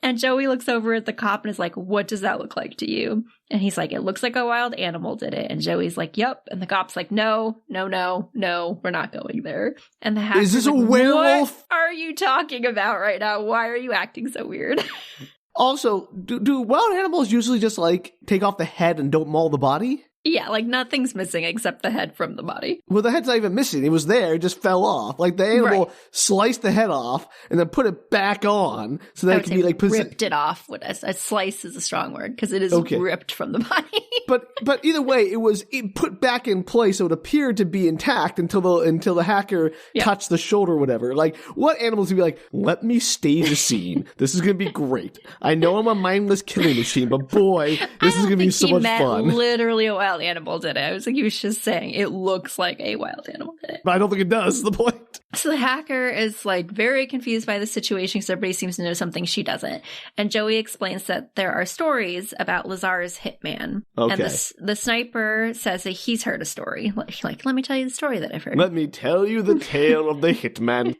And Joey looks over at the cop and is like, what does that look like to you? And he's like, it looks like a wild animal did it. And Joey's like, yep. And the cop's like, no, we're not going there. And the hacker's is this a like, werewolf? What are you talking about right now? Why are you acting so weird? Also, do wild animals usually just like take off the head and don't maul the body? Yeah, like nothing's missing except the head from the body. Well, the head's not even missing. It was there. It just fell off. Like the animal sliced the head off and then put it back on so that it can be like ripped it off. A slice is a strong word because it is ripped from the body. But either way, it put back in place, so it appeared to be intact until the hacker touched the shoulder or whatever. Like, what animals would be like, let me stage a scene. This is gonna be great. I know I'm a mindless killing machine, but boy, this is gonna be so much fun. Literally a wild animal did it. I was like, he was just saying it looks like a wild animal did it. But I don't think it does, is the point. So the hacker is like very confused by the situation because everybody seems to know something she doesn't. And Joey explains that there are stories about Lazaar's hitman. Okay. And the sniper says that he's heard a story. Like, let me tell you the story that I've heard. Let me tell you the tale of the hitman.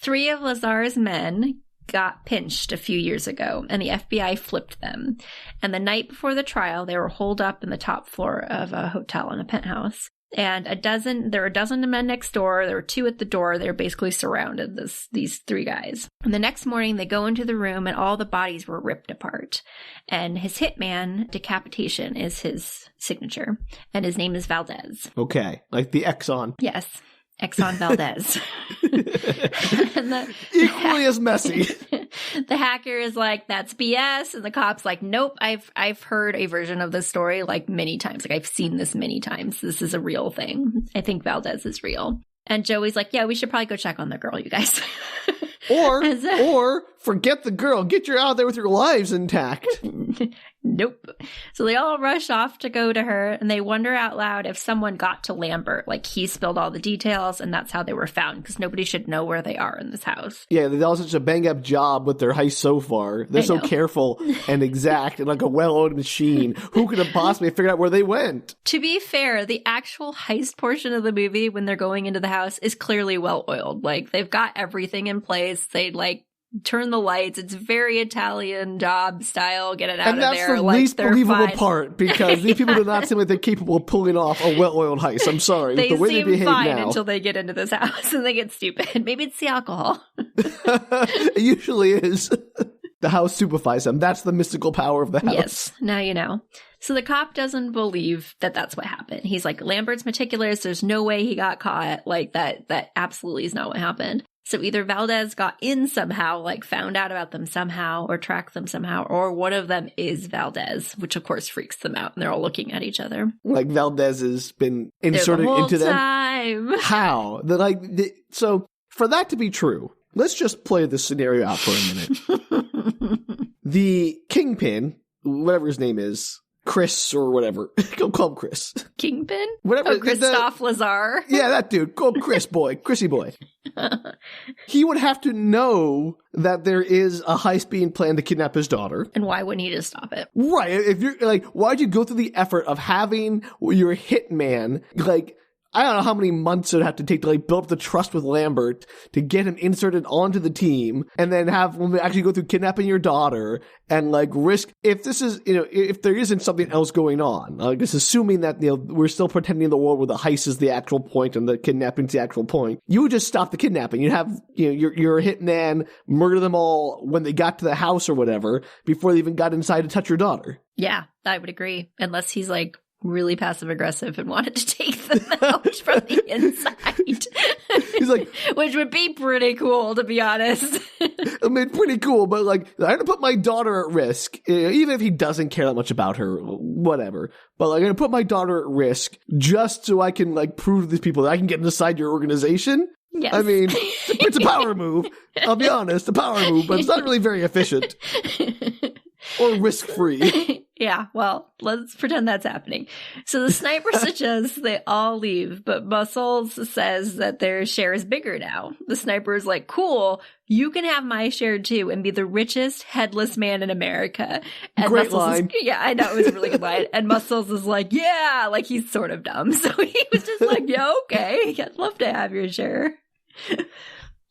3 of Lazaar's men got pinched a few years ago, and the FBI flipped them. And the night before the trial, they were holed up in the top floor of a hotel in a penthouse. And there were a dozen men next door. There were 2 at the door. They were basically surrounded, these 3 guys. And the next morning, they go into the room, and all the bodies were ripped apart. And his hitman, decapitation, is his signature. And his name is Valdez. Okay, like the Exxon. Yes. Exxon Valdez. Equally as messy. The hacker is like, that's BS. And the cop's like, nope, I've heard a version of this story like many times. Like, I've seen this many times. This is a real thing. I think Valdez is real. And Joey's like, yeah, we should probably go check on the girl, you guys. Or forget the girl. Get her out there with your lives intact. Nope. So they all rush off to go to her, and they wonder out loud if someone got to Lambert. Like, he spilled all the details, and that's how they were found, because nobody should know where they are in this house. Yeah, they've done such a bang-up job with their heist so far. They're so careful and exact and like a well-oiled machine. Who could have possibly figured out where they went? To be fair, the actual heist portion of the movie, when they're going into the house, is clearly well-oiled. Like, they've got everything in place. They, like, turn the lights. It's very Italian job style. Get it out of there. And that's the least believable part, because these people do not seem like they're capable of pulling off a well-oiled heist. I'm sorry. They with the way seem they behave fine now. until they get into this house and they get stupid. Maybe it's the alcohol. It usually is. The house stupefies them. That's the mystical power of the house. Yes, now you know. So the cop doesn't believe that that's what happened. He's like, Lambert's meticulous. There's no way he got caught. Like, that absolutely is not what happened. So either Valdez got in somehow, like found out about them somehow, or tracked them somehow, or one of them is Valdez, which of course freaks them out, and they're all looking at each other. Like Valdez has been inserted into them. Time. How? So for that to be true, let's just play this scenario out for a minute. The kingpin, whatever his name is, Chris or whatever. Go call him Chris. Kingpin? Whatever. Oh, Kristof Lazaar. Yeah, that dude. Call him Chris boy. Chrissy boy. He would have to know that there is a heist being planned to kidnap his daughter. And why wouldn't he just stop it? Right. If you're like, why'd you go through the effort of having your hitman, like, I don't know how many months it would have to take to like build up the trust with Lambert to get him inserted onto the team, and then have when we actually go through kidnapping your daughter and like risk if this is, if there isn't something else going on, just assuming that, we're still pretending the world where the heist is the actual point and the kidnapping's the actual point. You would just stop the kidnapping. You'd have, your hitman murder them all when they got to the house or whatever before they even got inside to touch your daughter. Yeah, I would agree. Unless he's like really passive aggressive and wanted to take them out from the inside. He's He's like, which would be pretty cool, to be honest. I mean, pretty cool, but like, I'm going to put my daughter at risk, even if he doesn't care that much about her, whatever. But like, I'm going to put my daughter at risk just so I can like prove to these people that I can get inside your organization. Yes. I mean, it's a power move. I'll be honest, a power move, but it's not really very efficient or risk-free. Yeah, well, let's pretend that's happening. So the sniper suggests they all leave, but Muscles says that their share is bigger now. The sniper is like, cool, you can have my share too and be the richest headless man in America. And Great Muscles line. Yeah, I know, it was a really good line. And Muscles is like, yeah, like he's sort of dumb. So he was just like, yeah, okay, I'd love to have your share.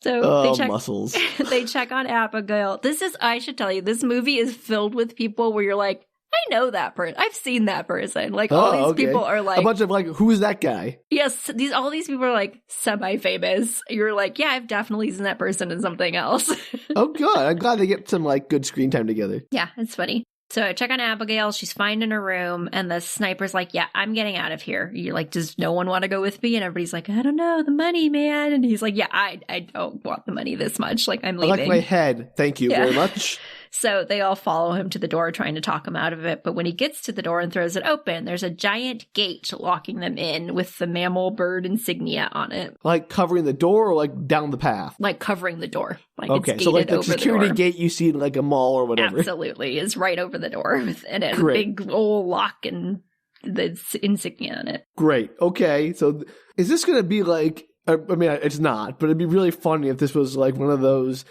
So Muscles. They check on Abigail. I should tell you, this movie is filled with people where you're like, I know that person. I've seen that person. Like, all these people are like... a bunch of like, who's that guy? Yes, all these people are like semi-famous. You're like, yeah, I've definitely seen that person in something else. Oh, good. I'm glad they get some like good screen time together. Yeah, it's funny. So I check on Abigail. She's fine in her room. And the sniper's like, yeah, I'm getting out of here. You're like, does no one want to go with me? And everybody's like, I don't know, the money, man. And he's like, yeah, I don't want the money this much. Like, I'm leaving. I like my head. Thank you very much. So they all follow him to the door, trying to talk him out of it. But when he gets to the door and throws it open, there's a giant gate locking them in with the mammal bird insignia on it. Like covering the door or like down the path? Like covering the door. Like okay, it's so like the over security the door. gate you see in like a mall or whatever. Absolutely. It's right over the door. And it has a big old lock and the insignia on it. Great. Okay. So is this going to be like, I mean, it's not, but it'd be really funny if this was like one of those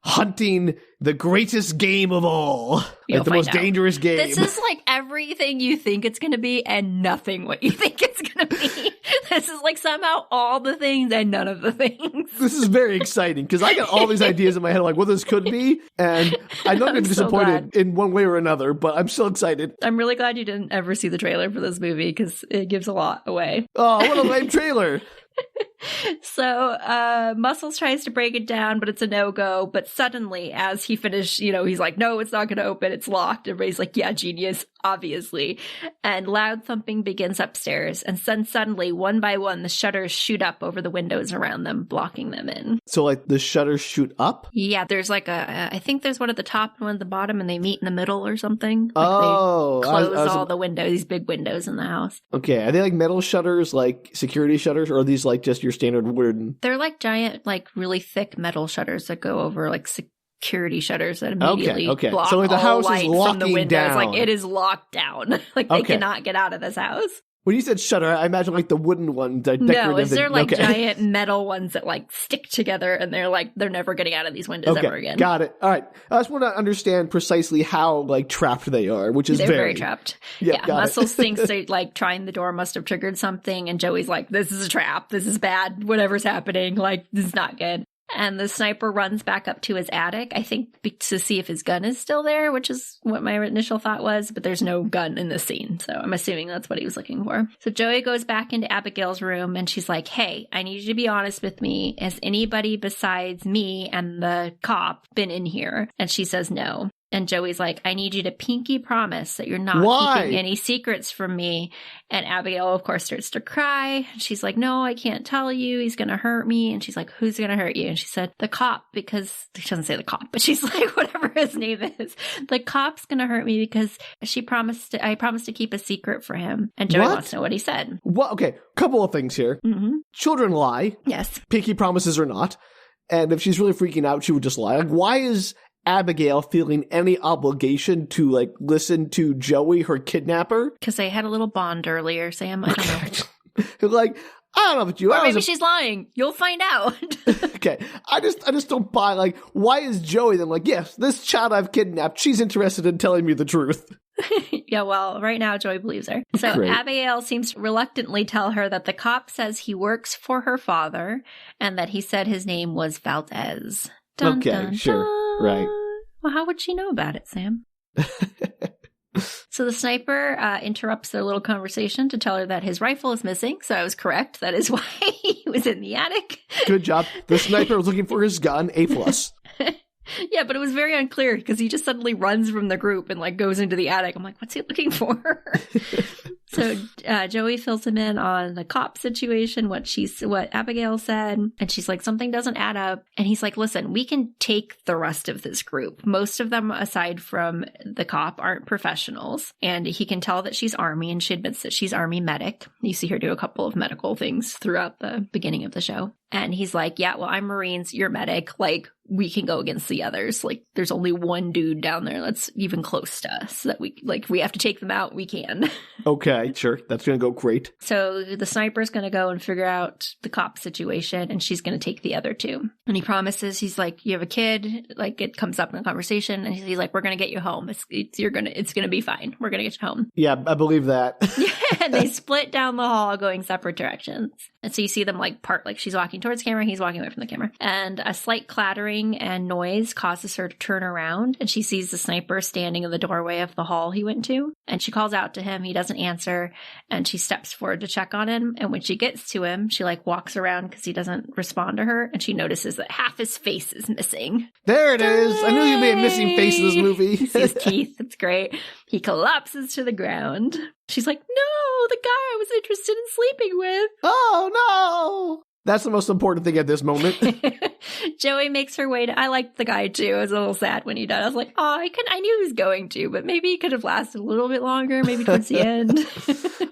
hunting the greatest game of all. Like the most dangerous game. This is like everything you think it's going to be and nothing what you think it's going to be. This is like somehow all the things and none of the things. This is very exciting because I got all these ideas in my head like what this could be. And I know I'm going to be disappointed in one way or another, but I'm still excited. I'm really glad you didn't ever see the trailer for this movie because it gives a lot away. Oh, what a lame trailer. So Muscles tries to break it down, but it's a no-go. But suddenly, as he finished, he's like, no, it's not going to open. It's locked. Everybody's like, yeah, genius, obviously. And loud thumping begins upstairs. And then suddenly, one by one, the shutters shoot up over the windows around them, blocking them in. So like the shutters shoot up? Yeah, there's like I think there's one at the top and one at the bottom, and they meet in the middle or something. Like they close all the windows, these big windows in the house. Okay, are they like metal shutters, like security shutters, or are these like just your standard wooden? They're like giant, like really thick metal shutters that go over like security shutters that immediately block so like the house light is locking from the windows. down. Like it is locked down. Like they cannot get out of this house. When you said shutter, I imagine like the wooden ones. No, they're like giant metal ones that like stick together, and they're never getting out of these windows ever again. Got it. All right. I just want to understand precisely how like trapped they are, which is they're very trapped. Yeah, Muscles thinks they like trying the door must have triggered something, and Joey's like, "This is a trap. This is bad. Whatever's happening, like this is not good." And the sniper runs back up to his attic, I think, to see if his gun is still there, which is what my initial thought was. But there's no gun in the scene, so I'm assuming that's what he was looking for. So Joey goes back into Abigail's room, and she's like, hey, I need you to be honest with me. Has anybody besides me and the cop been in here? And she says no. And Joey's like, I need you to pinky promise that you're not keeping any secrets from me. And Abigail, of course, starts to cry. She's like, no, I can't tell you. He's going to hurt me. And she's like, who's going to hurt you? And she said, the cop, because she doesn't say the cop, but she's like, whatever his name is. The cop's going to hurt me because I promised to keep a secret for him. And Joey wants to know what he said. Well, okay, couple of things here. Mm-hmm. Children lie. Yes. Pinky promises or not. And if she's really freaking out, she would just lie. Like, why is Abigail feeling any obligation to like listen to Joey, her kidnapper? Because they had a little bond earlier, Sam. I don't know. Like, I don't know about you. Or maybe she's lying. You'll find out. Okay. I just don't buy, like, why is Joey then like, yes, this child I've kidnapped, she's interested in telling me the truth. Yeah, well, right now Joey believes her. So Great. Abigail seems to reluctantly tell her that the cop says he works for her father and that he said his name was Valdez. Dun, okay, dun, sure. Dun. Right. Well, how would she know about it, Sam? So the sniper interrupts their little conversation to tell her that his rifle is missing. So I was correct. That is why he was in the attic. Good job. The sniper was looking for his gun. A+. Yeah, but it was very unclear because he just suddenly runs from the group and like goes into the attic. I'm like, what's he looking for? So Joey fills him in on the cop situation, what Abigail said. And she's like, something doesn't add up. And he's like, listen, we can take the rest of this group. Most of them, aside from the cop, aren't professionals. And he can tell that she's Army, and she admits that she's Army medic. You see her do a couple of medical things throughout the beginning of the show. And he's like, yeah, well, I'm Marines, you're medic. Like, we can go against the others. Like, there's only one dude down there that's even close to us that we have to take them out. We can. Okay, sure. That's going to go great. So the sniper's going to go and figure out the cop situation, and she's going to take the other two. And he promises, he's like, you have a kid. Like, it comes up in a conversation, and he's like, we're going to get you home. It's going to be fine. We're going to get you home. Yeah, I believe that. Yeah, and they split down the hall going separate directions. And so you see them like part, like she's walking towards the camera, he's walking away from the camera. And a slight clattering and noise causes her to turn around, and she sees the sniper standing in the doorway of the hall he went to. And she calls out to him. He doesn't answer, and she steps forward to check on him. And when she gets to him, she like walks around because he doesn't respond to her, and she notices that half his face is missing. There it is. I knew you'd be a missing face in this movie. You see his teeth. It's great. He collapses to the ground. She's like, no, the guy I was interested in sleeping with. Oh, no. That's the most important thing at this moment. Joey makes her way to, I liked the guy too. I was a little sad when he died. I was like, oh, I knew he was going to, but maybe he could have lasted a little bit longer, maybe towards the end.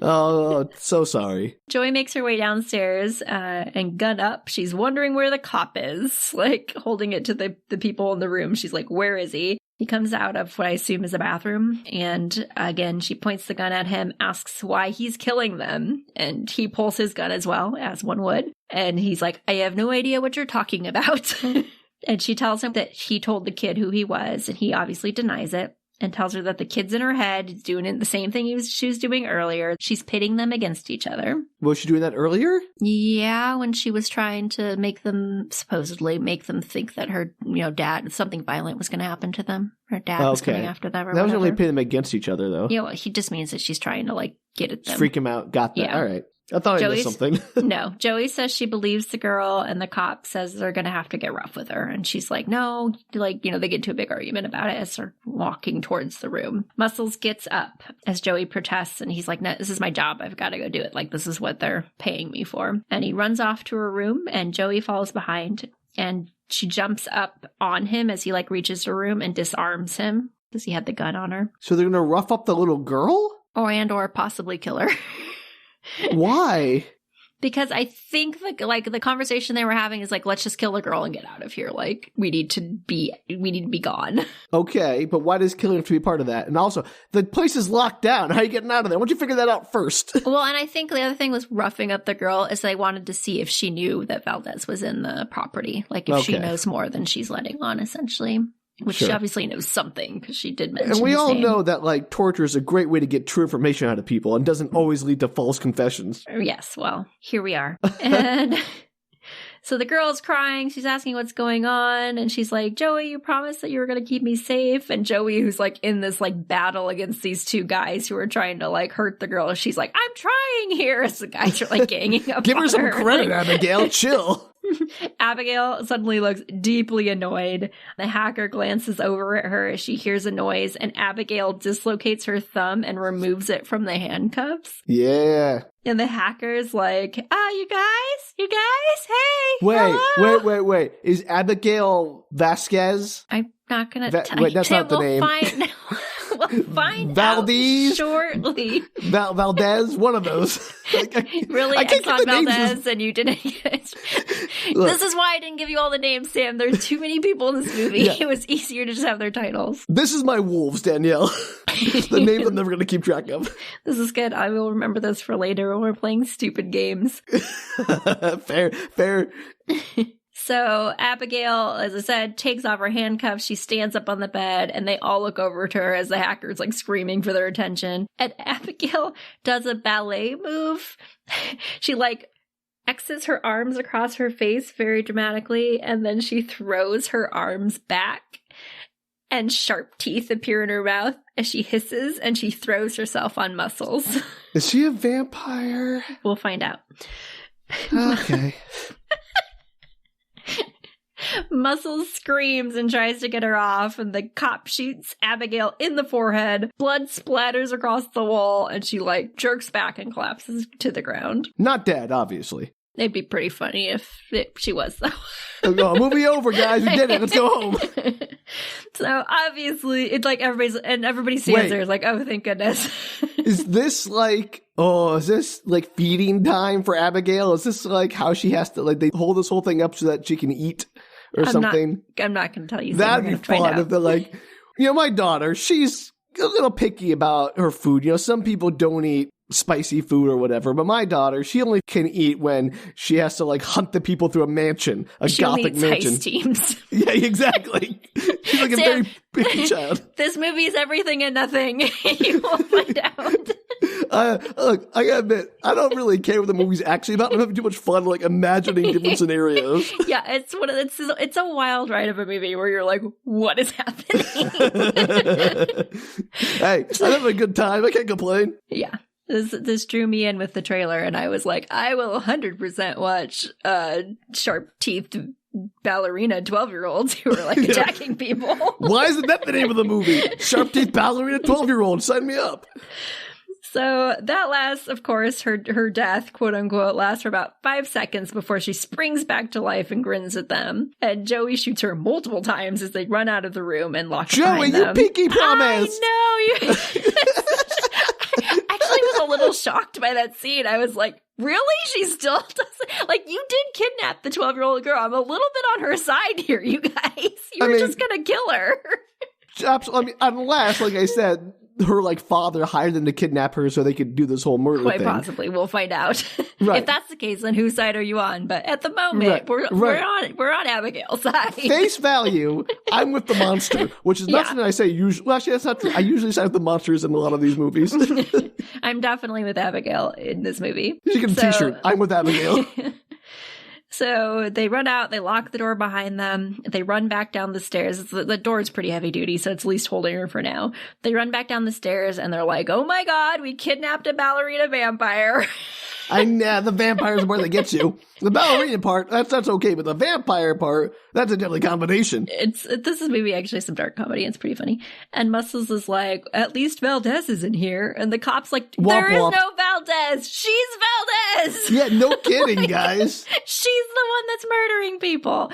Oh, so sorry. Joey makes her way downstairs and gun up. She's wondering where the cop is, like holding it to the people in the room. She's like, where is he? He comes out of what I assume is a bathroom, and again, she points the gun at him, asks why he's killing them, and he pulls his gun as well, as one would, and he's like, I have no idea what you're talking about. And she tells him that he told the kid who he was, and he obviously denies it, and tells her that the kid's in her head, is doing the same thing she was doing earlier. She's pitting them against each other. Was she doing that earlier? Yeah, when she was trying to supposedly make them think that her, dad, something violent was going to happen to them. Her dad was coming after them or That whatever. was really pitting them against each other, though. Yeah, well, he just means that she's trying to, like, get at them. Freak him out. Got that. Yeah. All right. I thought I missed something. No. Joey says she believes the girl, and the cop says they're going to have to get rough with her. And she's like, no. Like, they get into a big argument about it as they're walking towards the room. Muscles gets up as Joey protests, and he's like, no, this is my job. I've got to go do it. Like, this is what they're paying me for. And he runs off to her room, and Joey follows behind, and she jumps up on him as he, like, reaches her room and disarms him because he had the gun on her. So they're going to rough up the little girl? Or possibly kill her. Why? Because I think the conversation they were having is like, let's just kill the girl and get out of here. Like, we need to be gone. Okay, but why does killing have to be part of that? And also, the place is locked down. How are you getting out of there? Why don't you figure that out first? Well, and I think the other thing was roughing up the girl is they wanted to see if she knew that Valdez was in the property. Like, if she knows more than she's letting on, essentially. Which she obviously knows something, because she did mention. And we all name. know that, like, torture is a great way to get true information out of people and doesn't always lead to false confessions. Yes, well, here we are. And so the girl's crying. She's asking what's going on. And she's like, Joey, you promised that you were going to keep me safe. And Joey, who's, like, in this, like, battle against these two guys who are trying to, like, hurt the girl. She's like, I'm trying here. As the guys are, like, ganging up Give on her some credit, like, Abigail. Chill. Abigail suddenly looks deeply annoyed. The hacker glances over at her as she hears a noise, and Abigail dislocates her thumb and removes it from the handcuffs. Yeah. And the hacker's like, you guys, hey. Wait. Is Abigail Vasquez? I'm not going to tell you. That's not the name. We'll find Valdez? out shortly. Valdez? One of those. Really, Exxon Valdez, and you didn't get This is why I didn't give you all the names, Sam. There's too many people in this movie. Yeah. It was easier to just have their titles. This is my wolves, Danielle. The names I'm never going to keep track of. This is good. I will remember this for later when we're playing stupid games. Fair. So Abigail, as I said, takes off her handcuffs. She stands up on the bed, and they all look over to her as the hacker's like screaming for their attention. And Abigail does a ballet move. She like X's her arms across her face very dramatically, and then she throws her arms back, and sharp teeth appear in her mouth as she hisses, and she throws herself on Muscles. Is she a vampire? We'll find out. Okay. Muscles screams and tries to get her off, and the cop shoots Abigail in the forehead. Blood splatters across the wall, and she, like, jerks back and collapses to the ground. Not dead, obviously. It'd be pretty funny if she was, though. Oh, movie over, guys. We did it. Let's go home. So, obviously, it's like everybody sees her. It's like, oh, thank goodness. Is this like feeding time for Abigail? Is this like how she has to, like, they hold this whole thing up so that she can eat or something? I'm not going to tell you. That'd be fun if they're like, my daughter, she's a little picky about her food. Some people don't eat spicy food or whatever, but my daughter, she only can eat when she has to, like, hunt the people through a mansion, she gothic only mansion. Heist teams. Yeah, exactly. She's like a very picky child. This movie is everything and nothing. You will find out. Look, I gotta admit, I don't really care what the movie's actually about. I'm having too much fun, like, imagining different scenarios. Yeah, it's a wild ride of a movie where you're like, what is happening? Hey, I'm having a good time. I can't complain. Yeah. This drew me in with the trailer, and I was like, I will 100% watch sharp-teethed ballerina 12-year-olds who are, like, attacking people. Why isn't that the name of the movie? Sharp-teethed ballerina 12-year-old. Sign me up. So that lasts, of course, her death, quote unquote, lasts for about 5 seconds before she springs back to life and grins at them. And Joey shoots her multiple times as they run out of the room and lock behind them. Joey, you pinky promise! I know! I actually was a little shocked by that scene. I was like, really? She still doesn't... Like, you did kidnap the 12-year-old girl. I'm a little bit on her side here, you guys. You were just gonna kill her. Absolutely. Unless, like I said, her, like, father hired them to kidnap her so they could do this whole murder thing. Quite possibly. We'll find out. Right. If that's the case, then whose side are you on? But at the moment, we're on Abigail's side. Face value, I'm with the monster, which is not something I say usually. Well, actually, that's not true. I usually side with the monsters in a lot of these movies. I'm definitely with Abigail in this movie. You should get a t-shirt. I'm with Abigail. So they run out, they lock the door behind them, they run back down the stairs. The door is pretty heavy duty, so it's at least holding her for now. They run back down the stairs and they're like, oh my god, we kidnapped a ballerina vampire. The vampire's where they get you. The ballerina part, that's okay, but the vampire part, that's a deadly combination. This is maybe actually some dark comedy. It's pretty funny. And Muscles is like, at least Valdez is in here. And the cop's like, there is no Valdez. She's Valdez. Yeah, no kidding, guys. She's the one that's murdering people.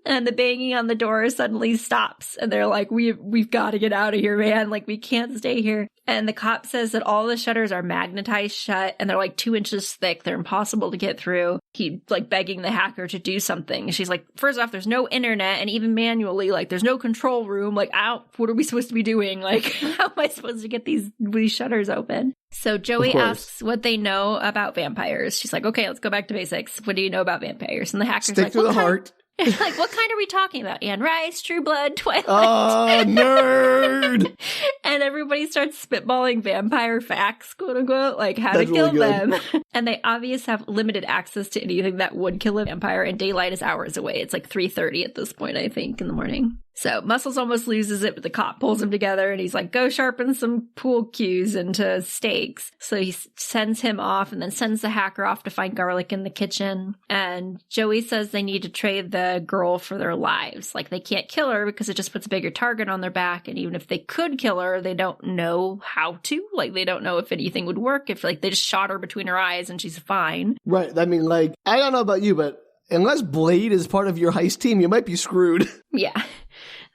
And the banging on the door suddenly stops. And they're like, we've got to get out of here, man. Like, we can't stay here. And the cop says that all the shutters are magnetized shut and they're like 2 inches thick. They're impossible to get through. He like begging the hacker to do something. She's like, first off, there's no internet, and even manually, like, there's no control room. Like, what are we supposed to be doing? Like, how am I supposed to get these shutters open? So Joey asks what they know about vampires. She's like, okay, let's go back to basics. What do you know about vampires? And the hacker's Stick like, to the heart. Like, what kind are we talking about? Anne Rice, True Blood, Twilight? Oh, nerd! And everybody starts spitballing vampire facts, quote unquote, like how That's to kill really them. And they obviously have limited access to anything that would kill a vampire, and daylight is hours away. It's like 3:30 at this point, I think, in the morning. So Muscles almost loses it, but the cop pulls him together and he's like, go sharpen some pool cues into stakes. So he sends him off and then sends the hacker off to find garlic in the kitchen. And Joey says they need to trade the girl for their lives. Like, they can't kill her because it just puts a bigger target on their back. And even if they could kill her, they don't know how to. Like, they don't know if anything would work. If, like, they just shot her between her eyes and she's fine. Right. I mean, like, I don't know about you, but unless Blade is part of your heist team, you might be screwed. Yeah.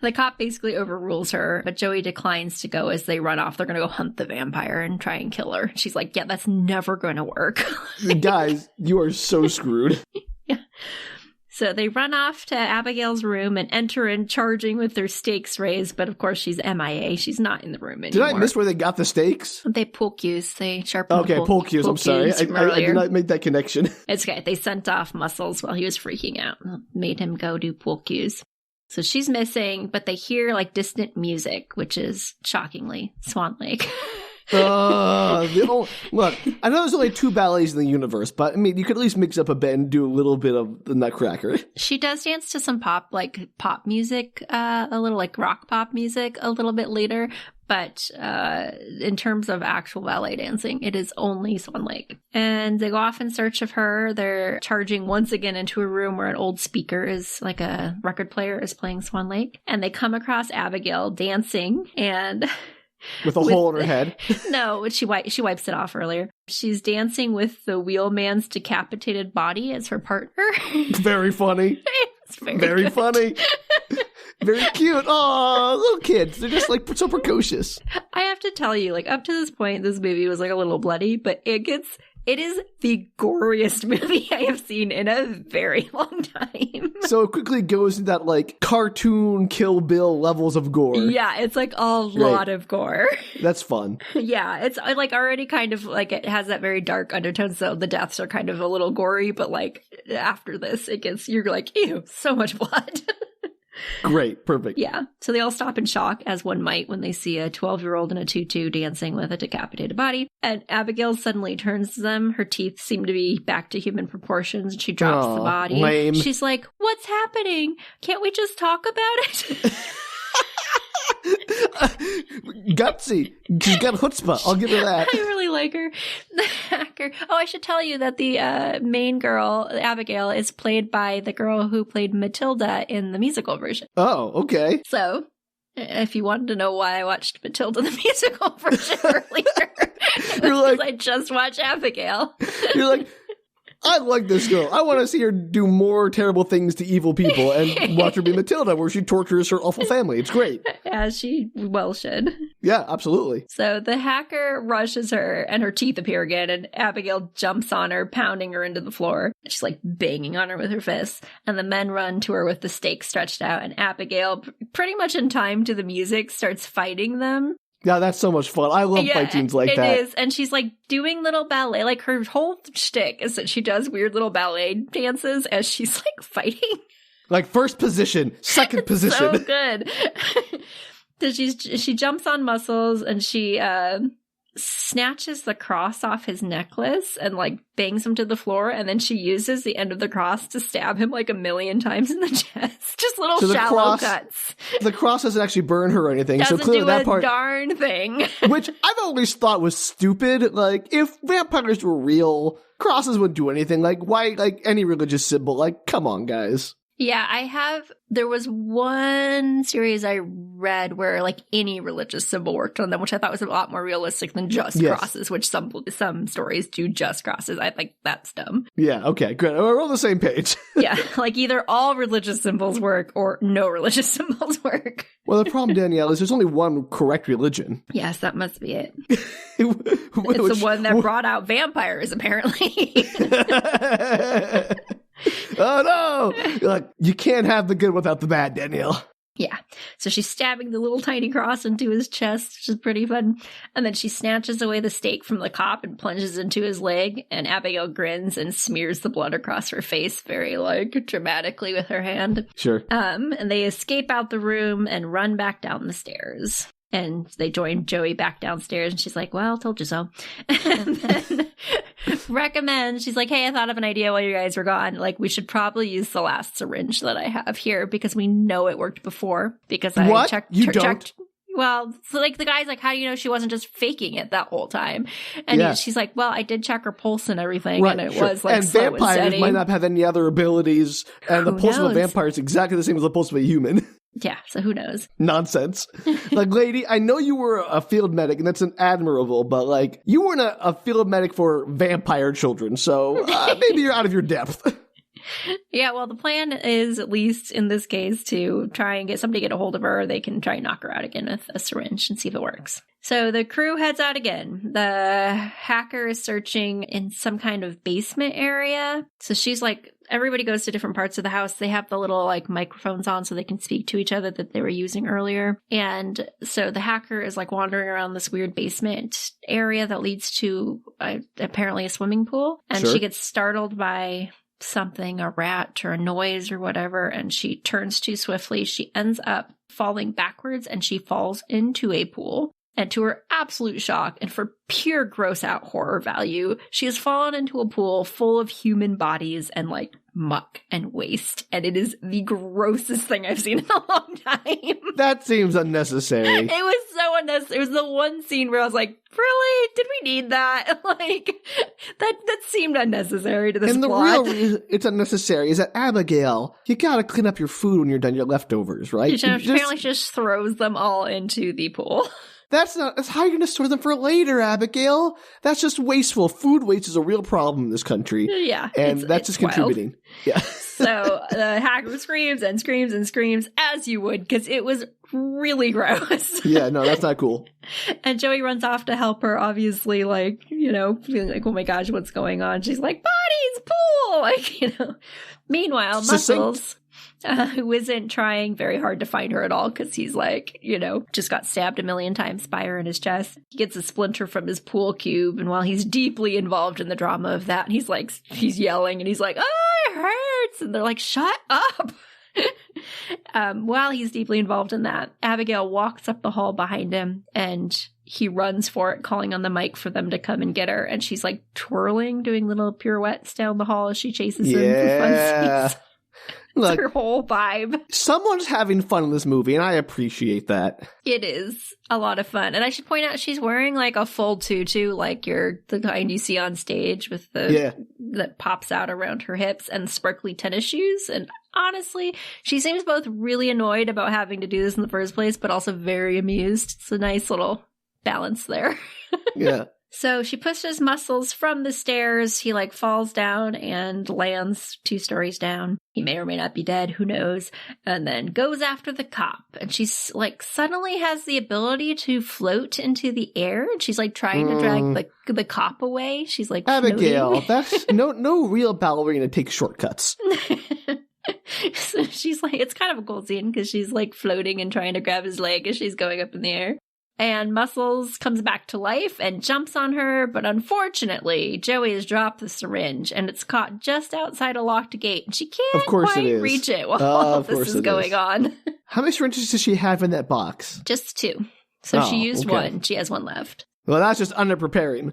The cop basically overrules her, but Joey declines to go as they run off. They're going to go hunt the vampire and try and kill her. She's like, yeah, that's never going to work. Guys, you are so screwed. Yeah. So they run off to Abigail's room and enter in charging with their stakes raised, but of course she's MIA. She's not in the room anymore. Did I miss where they got the stakes? They pull cues. They sharpen pull cues. I'm sorry. I did not make that connection. It's okay. They sent off Muscles while he was freaking out. Made him go do pull cues. So she's missing, but they hear like distant music, which is shockingly Swan Lake. Look, I know there's only 2 ballets in the universe, but I mean, you could at least mix up a bit and do a little bit of the Nutcracker. She does dance to some pop music, a little like rock pop music a little bit later, But in terms of actual ballet dancing, it is only Swan Lake. And they go off in search of her. They're charging once again into a room where an old speaker is, like a record player, is playing Swan Lake. And they come across Abigail dancing and... With a hole in her head? No, she wipes it off earlier. She's dancing with the wheelman's decapitated body as her partner. Very funny. It's very funny. Very cute. Aw, little kids. They're just like so precocious. I have to tell you, like, up to this point, this movie was like a little bloody, but it is the goriest movie I have seen in a very long time. So it quickly goes into that, like, cartoon Kill Bill levels of gore. Yeah, it's like a lot of gore. That's fun. Yeah, it's like already kind of like it has that very dark undertone, so the deaths are kind of a little gory, but like after this, you're like, ew, so much blood. Great. Perfect. Yeah. So they all stop in shock, as one might when they see a 12-year-old in a tutu dancing with a decapitated body. And Abigail suddenly turns to them. Her teeth seem to be back to human proportions. And she drops the body. Lame. She's like, what's happening? Can't we just talk about it? Gutsy. She's got chutzpah. I'll give her that. I really like her. The hacker. Oh, I should tell you that the main girl, Abigail, is played by the girl who played Matilda in the musical version. Oh, okay. So, if you wanted to know why I watched Matilda the musical version earlier, You're like, I just watched Abigail. You're like, I like this girl. I want to see her do more terrible things to evil people and watch her be Matilda, where she tortures her awful family. It's great. As she well should. Yeah, absolutely. So the hacker rushes her, and her teeth appear again, and Abigail jumps on her, pounding her into the floor. She's like banging on her with her fists, and the men run to her with the stake stretched out, and Abigail, pretty much in time to the music, starts fighting them. Yeah, that's so much fun. I love fight scenes like that. It is. And she's like doing little ballet. Like her whole shtick is that she does weird little ballet dances as she's like fighting. Like first position, second position. So good. So she jumps on muscles and she snatches the cross off his necklace and like bangs him to the floor, and then she uses the end of the cross to stab him like 1,000,000 times in the chest. Just little shallow cuts. The cross doesn't actually burn her or anything. Doesn't so clearly do that part, darn thing. Which I've always thought was stupid. Like if vampires were real, crosses wouldn't do anything. Like why? Like any religious symbol. Like come on, guys. Yeah, there was one series I read where like any religious symbol worked on them, which I thought was a lot more realistic than just crosses, which some stories do just crosses. I think that's dumb. Yeah, okay, good. We're on the same page. Yeah, like either all religious symbols work or no religious symbols work. Well, the problem, Danielle, is there's only one correct religion. Yes, that must be it. It's the one that brought out vampires, apparently. Oh no! Like, you can't have the good without the bad, Danielle. Yeah. So she's stabbing the little tiny cross into his chest, which is pretty fun. And then she snatches away the stake from the cop and plunges into his leg. And Abigail grins and smears the blood across her face very, like, dramatically with her hand. Sure. And they escape out the room and run back down the stairs. And they join Joey back downstairs, and she's like, well, told you so. And then recommends, she's like, hey, I thought of an idea while you guys were gone. Like, we should probably use the last syringe that I have here, because we know it worked before. Because I checked. Well, so like the guy's like, how do you know she wasn't just faking it that whole time? And she's like, well, I did check her pulse and everything, right, and it was like, and slow vampires and steady. Might not have any other abilities, and the pulse of a vampire is exactly the same as the pulse of a human. Yeah, so who knows? Nonsense. Like, lady, I know you were a field medic, and that's an admirable, but, like, you weren't a field medic for vampire children, so maybe you're out of your depth. Yeah, well, the plan is, at least in this case, to try and get somebody to get a hold of her. They can try and knock her out again with a syringe and see if it works. So the crew heads out again. The hacker is searching in some kind of basement area. So she's like, everybody goes to different parts of the house. They have the little like microphones on so they can speak to each other that they were using earlier. And so the hacker is like wandering around this weird basement area that leads to apparently a swimming pool. And she gets startled by something, a rat or a noise or whatever, and she turns too swiftly. She ends up falling backwards, and she falls into a pool. And to her absolute shock, and for pure gross out horror value, she has fallen into a pool full of human bodies and like muck and waste. And it is the grossest thing I've seen in a long time. That seems unnecessary. It was so unnecessary. It was the one scene where I was like, really? Did we need that? Like, that seemed unnecessary to this plot. And the real reason it's unnecessary is that Abigail, you gotta clean up your food when you're done your leftovers, right? She apparently just throws them all into the pool. That's how you're gonna store them for later, Abigail. That's just wasteful. Food waste is a real problem in this country. Yeah. And that's just contributing. Yeah. So the hacker screams and screams and screams, as you would, because it was really gross. Yeah, no, that's not cool. And Joey runs off to help her, obviously, like, feeling like, oh my gosh, what's going on? She's like, bodies, pool! Like, Meanwhile, Muscles, who isn't trying very hard to find her at all because he's like, just got stabbed 1,000,000 times by her in his chest. He gets a splinter from his pool cube, and while he's deeply involved in the drama of that, he's yelling, and he's like, oh, it hurts! And they're like, shut up! While he's deeply involved in that, Abigail walks up the hall behind him, and he runs for it, calling on the mic for them to come and get her, and she's like twirling, doing little pirouettes down the hall as she chases him for funsies. Look, her whole vibe. Someone's having fun in this movie, and I appreciate that. It is a lot of fun. And I should point out she's wearing like a full tutu, like the kind you see on stage with that pops out around her hips, and sparkly tennis shoes. And honestly, she seems both really annoyed about having to do this in the first place, but also very amused. It's a nice little balance there. Yeah. So she pushes Muscles from the stairs. He falls down and lands 2 stories down. He may or may not be dead, who knows? And then goes after the cop. And she's suddenly has the ability to float into the air. And she's trying to drag the cop away. She's Abigail, floating. that's no real ballerina takes shortcuts. So she's it's kind of a cool scene because she's floating and trying to grab his leg as she's going up in the air. And Muscles comes back to life and jumps on her, but unfortunately, Joey has dropped the syringe, and it's caught just outside a locked gate, and she can't quite reach it while all of this is going on. How many syringes does she have in that box? Just 2. So she used 1. She has 1 left. Well, that's just under-preparing.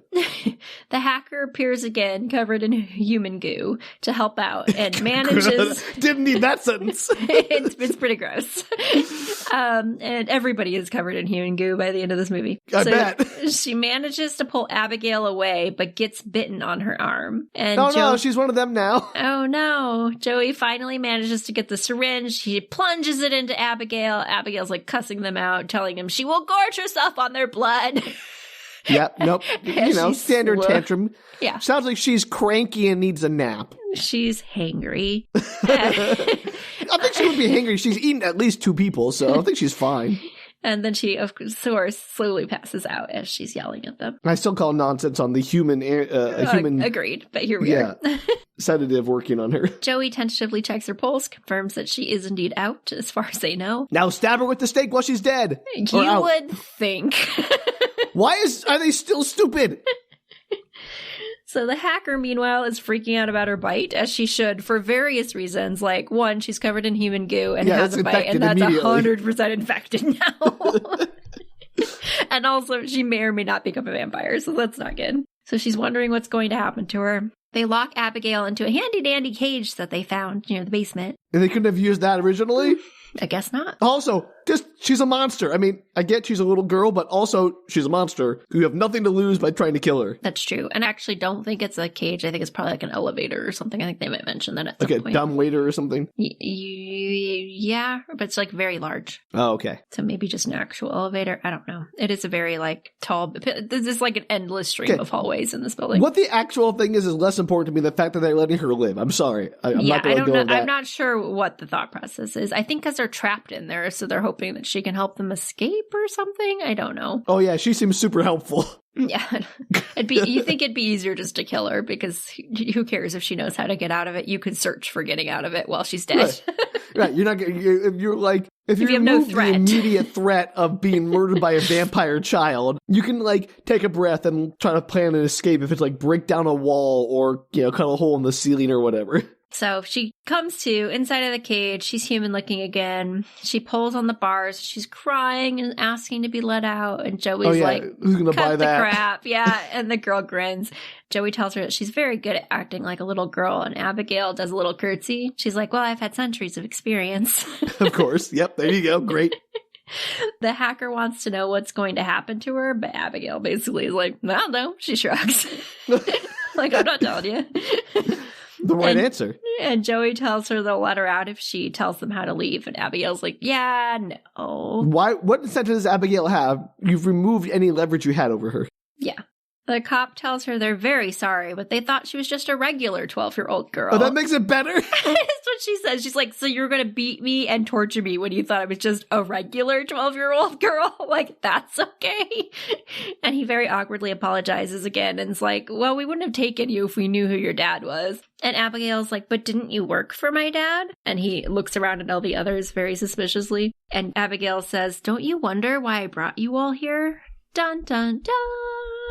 The hacker appears again, covered in human goo, to help out, and manages... Didn't need that sentence. It's pretty gross. And everybody is covered in human goo by the end of this movie. I bet. She manages to pull Abigail away, but gets bitten on her arm. And no, she's one of them now. Oh no. Joey finally manages to get the syringe. He plunges it into Abigail. Abigail's cussing them out, telling him she will gorge herself on their blood. Yep, nope. Standard tantrum. Yeah. Sounds like she's cranky and needs a nap. She's hangry. I think she would be hangry. She's eaten at least 2 people, so I think she's fine. And then she, of course, slowly passes out as she's yelling at them. I still call nonsense on the human... Agreed, but here we are. Sedative working on her. Joey tentatively checks her pulse, confirms that she is indeed out, as far as they know. Now stab her with the stake while she's dead. You would think. Why are they still stupid? So the hacker, meanwhile, is freaking out about her bite, as she should, for various reasons. 1, she's covered in human goo and has a bite, and that's 100% infected now. And also, she may or may not become a vampire, so that's not good. So she's wondering what's going to happen to her. They lock Abigail into a handy-dandy cage that they found near the basement. And they couldn't have used that originally? I guess not. Also, she's a monster. I mean, I get she's a little girl, but also she's a monster. You have nothing to lose by trying to kill her. That's true. And I actually don't think it's a cage. I think it's probably an elevator or something. I think they might mention that at some point. Like a dumbwaiter or something? Yeah, but it's very large. Oh, okay. So maybe just an actual elevator. I don't know. It is a very tall... There's an endless stream of hallways in this building. What the actual thing is less important to me than the fact that they're letting her live. I'm sorry. I'm not going to go with that. I'm not sure what the thought process is. I think because they're trapped in there, so they're hoping that she can help them escape or something. I don't know. Oh yeah, she seems super helpful. Yeah, you think it'd be easier just to kill her because who cares if she knows how to get out of it? You could search for getting out of it while she's dead. Right. You're not. If you have no threat, the immediate threat of being murdered by a vampire child, you can take a breath and try to plan an escape. If it's break down a wall or cut a hole in the ceiling or whatever. So she comes to inside of the cage. She's human looking again. She pulls on the bars. She's crying and asking to be let out. And Joey's who's gonna buy that? Crap. Yeah. And the girl grins. Joey tells her that she's very good at acting like a little girl. And Abigail does a little curtsy. She's like, well, I've had centuries of experience. Of course. Yep. There you go. Great. The hacker wants to know what's going to happen to her, but Abigail basically is like, I don't know. She shrugs. Like, I'm not telling you. The right answer. And Joey tells her they'll let her out if she tells them how to leave. And Abigail's like, yeah, no. Why? What incentive does Abigail have? You've removed any leverage you had over her. Yeah. The cop tells her they're very sorry, but they thought she was just a regular 12-year-old girl. Oh, that makes it better. That's what she says. She's like, so you're going to beat me and torture me when you thought I was just a regular 12-year-old girl? Like, that's okay. And he very awkwardly apologizes again and is like, well, we wouldn't have taken you if we knew who your dad was. And Abigail's like, but didn't you work for my dad? And he looks around at all the others very suspiciously. And Abigail says, don't you wonder why I brought you all here? Dun, dun, dun.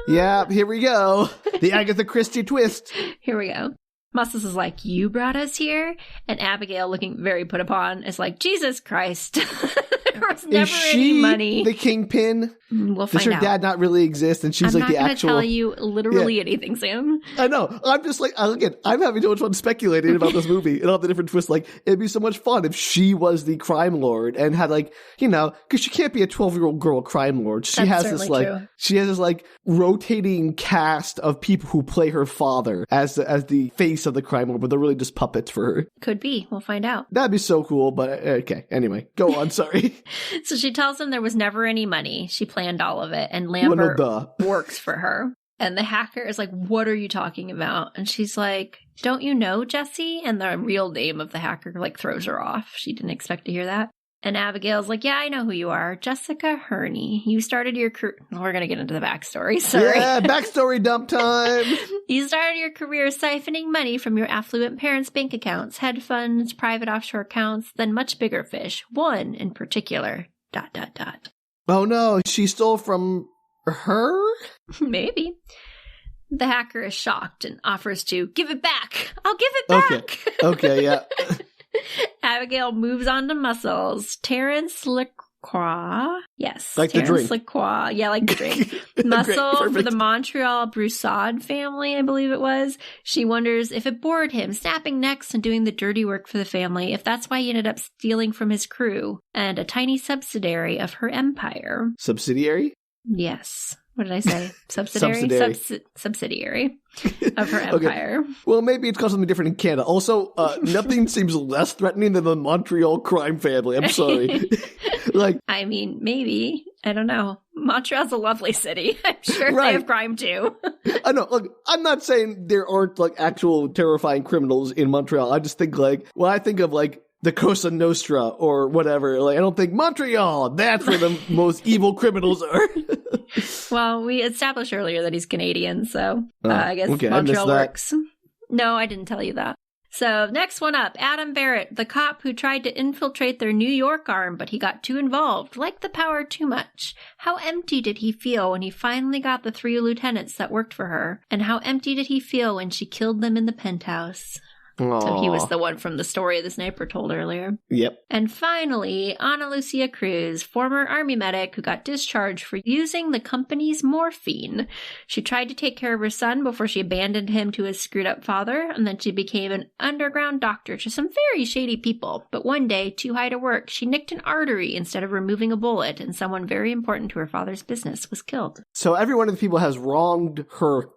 Yeah, here we go. The Agatha Christie twist. Here we go. Muscles is like, you brought us here? And Abigail, looking very put upon, is like, Jesus Christ. There was never any money. The kingpin? We'll find out. Does her dad not really exist? And she's like the actual... I'm not going to tell you literally anything, Sam. I know. I'm just like, again, I'm having so much fun speculating about this movie and all the different twists. Like, it'd be so much fun if she was the crime lord and had like, you know, because she can't be a 12-year-old girl crime lord. She has this like, true. She has this like rotating cast of people who play her father as the face of the crime lord, but they're really just puppets for her. Could be. We'll find out. That'd be so cool, but okay. Anyway, go on. Sorry. So she tells him there was never any money. She planned all of it. And Lambert works for her. And the hacker is like, what are you talking about? And she's like, don't you know Jesse? And the real name of the hacker like throws her off. She didn't expect to hear that. And Abigail's like, yeah, I know who you are. Jessica Herney. You started your career. We're going to get into the backstory. Sorry. Yeah, backstory dump time. You started your career siphoning money from your affluent parents' bank accounts, hedge funds, private offshore accounts, then much bigger fish. One in particular. ... Oh no, she stole from her? Maybe. The hacker is shocked and offers to give it back. I'll give it back. Okay, yeah. Abigail moves on to Muscles. Terrence LaCroix. Yes. Like Terrence the drink. LaCroix. Yeah, like the drink. Muscle for the Montreal Broussard family, I believe it was. She wonders if it bored him, snapping necks and doing the dirty work for the family, if that's why he ended up stealing from his crew and a tiny subsidiary of her empire. Subsidiary? Yes. What did I say? Subsidiary? Subsidiary of her empire. Okay. Well, maybe it's called something different in Canada. Also, nothing seems less threatening than the Montreal crime family. I'm sorry. I mean, maybe. I don't know. Montreal's a lovely city. I'm sure they have crime too. I know. Look, I'm not saying there aren't like actual terrifying criminals in Montreal. I just think when I think of the Cosa Nostra or whatever, I don't think Montreal. That's where the most evil criminals are. Well, we established earlier that he's Canadian, so I guess okay, Montreal works. No, I didn't tell you that. So next one up, Adam Barrett, the cop who tried to infiltrate their New York arm, but he got too involved, liked the power too much. How empty did he feel when he finally got the 3 lieutenants that worked for her? And how empty did he feel when she killed them in the penthouse? Aww. So he was the one from the story the sniper told earlier. Yep. And finally, Ana Lucia Cruz, former army medic who got discharged for using the company's morphine. She tried to take care of her son before she abandoned him to his screwed up father, and then she became an underground doctor to some very shady people. But one day, too high to work, she nicked an artery instead of removing a bullet, and someone very important to her father's business was killed. So every one of the people has wronged her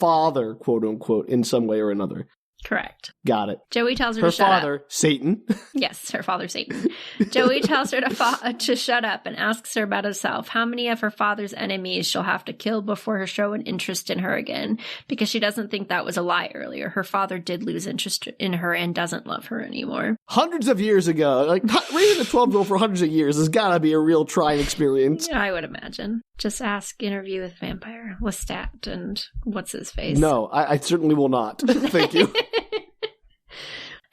father, quote unquote, in some way or another. Correct. Got it. Joey tells her to shut up. Her father, Satan. Yes, her father, Satan. Joey tells her to shut up and asks her about herself. How many of her father's enemies she'll have to kill before her show an interest in her again? Because she doesn't think that was a lie earlier. Her father did lose interest in her and doesn't love her anymore. Hundreds of years ago. Raising a 12-year-old for hundreds of years has got to be a real trying experience. I would imagine. Just ask Interview with Vampire, Lestat, and what's his face? No, I certainly will not. Thank you.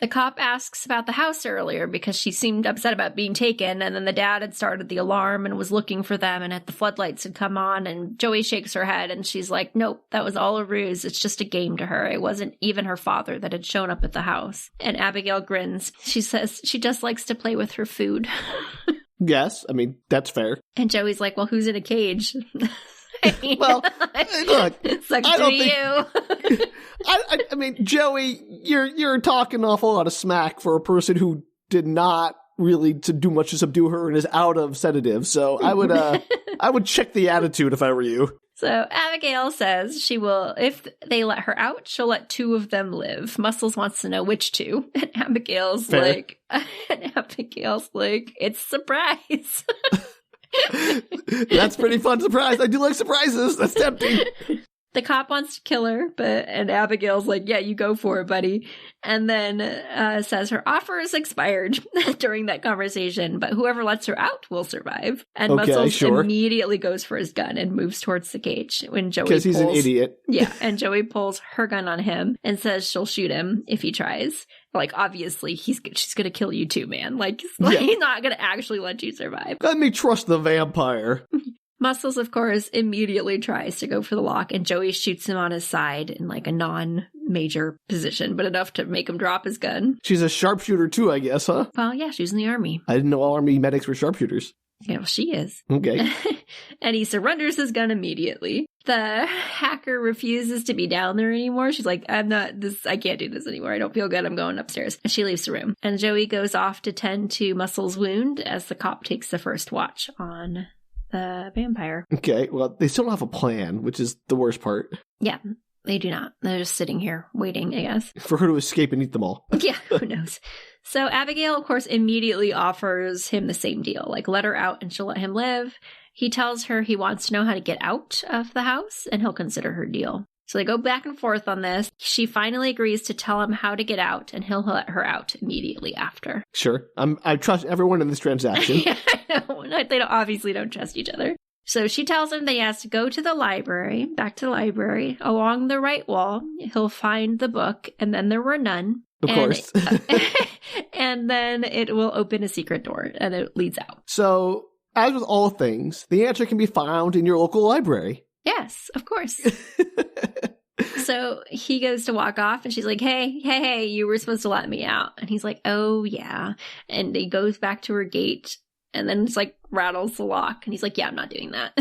The cop asks about the house earlier because she seemed upset about being taken, and then the dad had started the alarm and was looking for them, and the floodlights had come on, and Joey shakes her head, and she's like, nope, that was all a ruse. It's just a game to her. It wasn't even her father that had shown up at the house. And Abigail grins. She says she just likes to play with her food. Yes, I mean, that's fair. And Joey's like, well, who's in a cage? I mean, well, look, sucks I don't to think, you. I mean, Joey, you're talking an awful lot of smack for a person who did not really to do much to subdue her and is out of sedatives. So I would check the attitude if I were you. So Abigail says she will, if they let her out, she'll let 2 of them live. Muscles wants to know which 2. And Abigail's like, it's a surprise. That's pretty fun surprise. I do like surprises. That's tempting. The cop wants to kill her, and Abigail's like, yeah, you go for it, buddy. And then says her offer is expired during that conversation, but whoever lets her out will survive. And Muscles immediately goes for his gun and moves towards the cage. Because he's an idiot. Yeah, and Joey pulls her gun on him and says she'll shoot him if he tries. Like, obviously, she's going to kill you too, man. Like, he's not going to actually let you survive. Let me trust the vampire. Muscles, of course, immediately tries to go for the lock, and Joey shoots him on his side in like a non-major position, but enough to make him drop his gun. She's a sharpshooter too, I guess, huh? Well, yeah, she was in the army. I didn't know all army medics were sharpshooters. Yeah, well, she is. Okay. And he surrenders his gun immediately. The hacker refuses to be down there anymore. She's like, I can't do this anymore. I don't feel good. I'm going upstairs. And she leaves the room. And Joey goes off to tend to Muscles' wound as the cop takes the first watch on the vampire. Okay, well, they still don't have a plan, which is the worst part. Yeah, they do not. They're just sitting here waiting, I guess. For her to escape and eat them all. Yeah, who knows? So Abigail, of course, immediately offers him the same deal. Like, let her out and she'll let him live. He tells her he wants to know how to get out of the house and he'll consider her deal. So they go back and forth on this. She finally agrees to tell him how to get out, and he'll let her out immediately after. Sure. I trust everyone in this transaction. Yeah, I know. They obviously don't trust each other. So she tells him that he has to go to the library, back to the library. Along the right wall, he'll find the book, and then there were none. Of course. And then it will open a secret door, and it leads out. So, as with all things, the answer can be found in your local library. Yes, of course. So he goes to walk off and she's like, hey, you were supposed to let me out. And he's like, oh, yeah. And he goes back to her gate and then it's like rattles the lock. And he's like, yeah, I'm not doing that.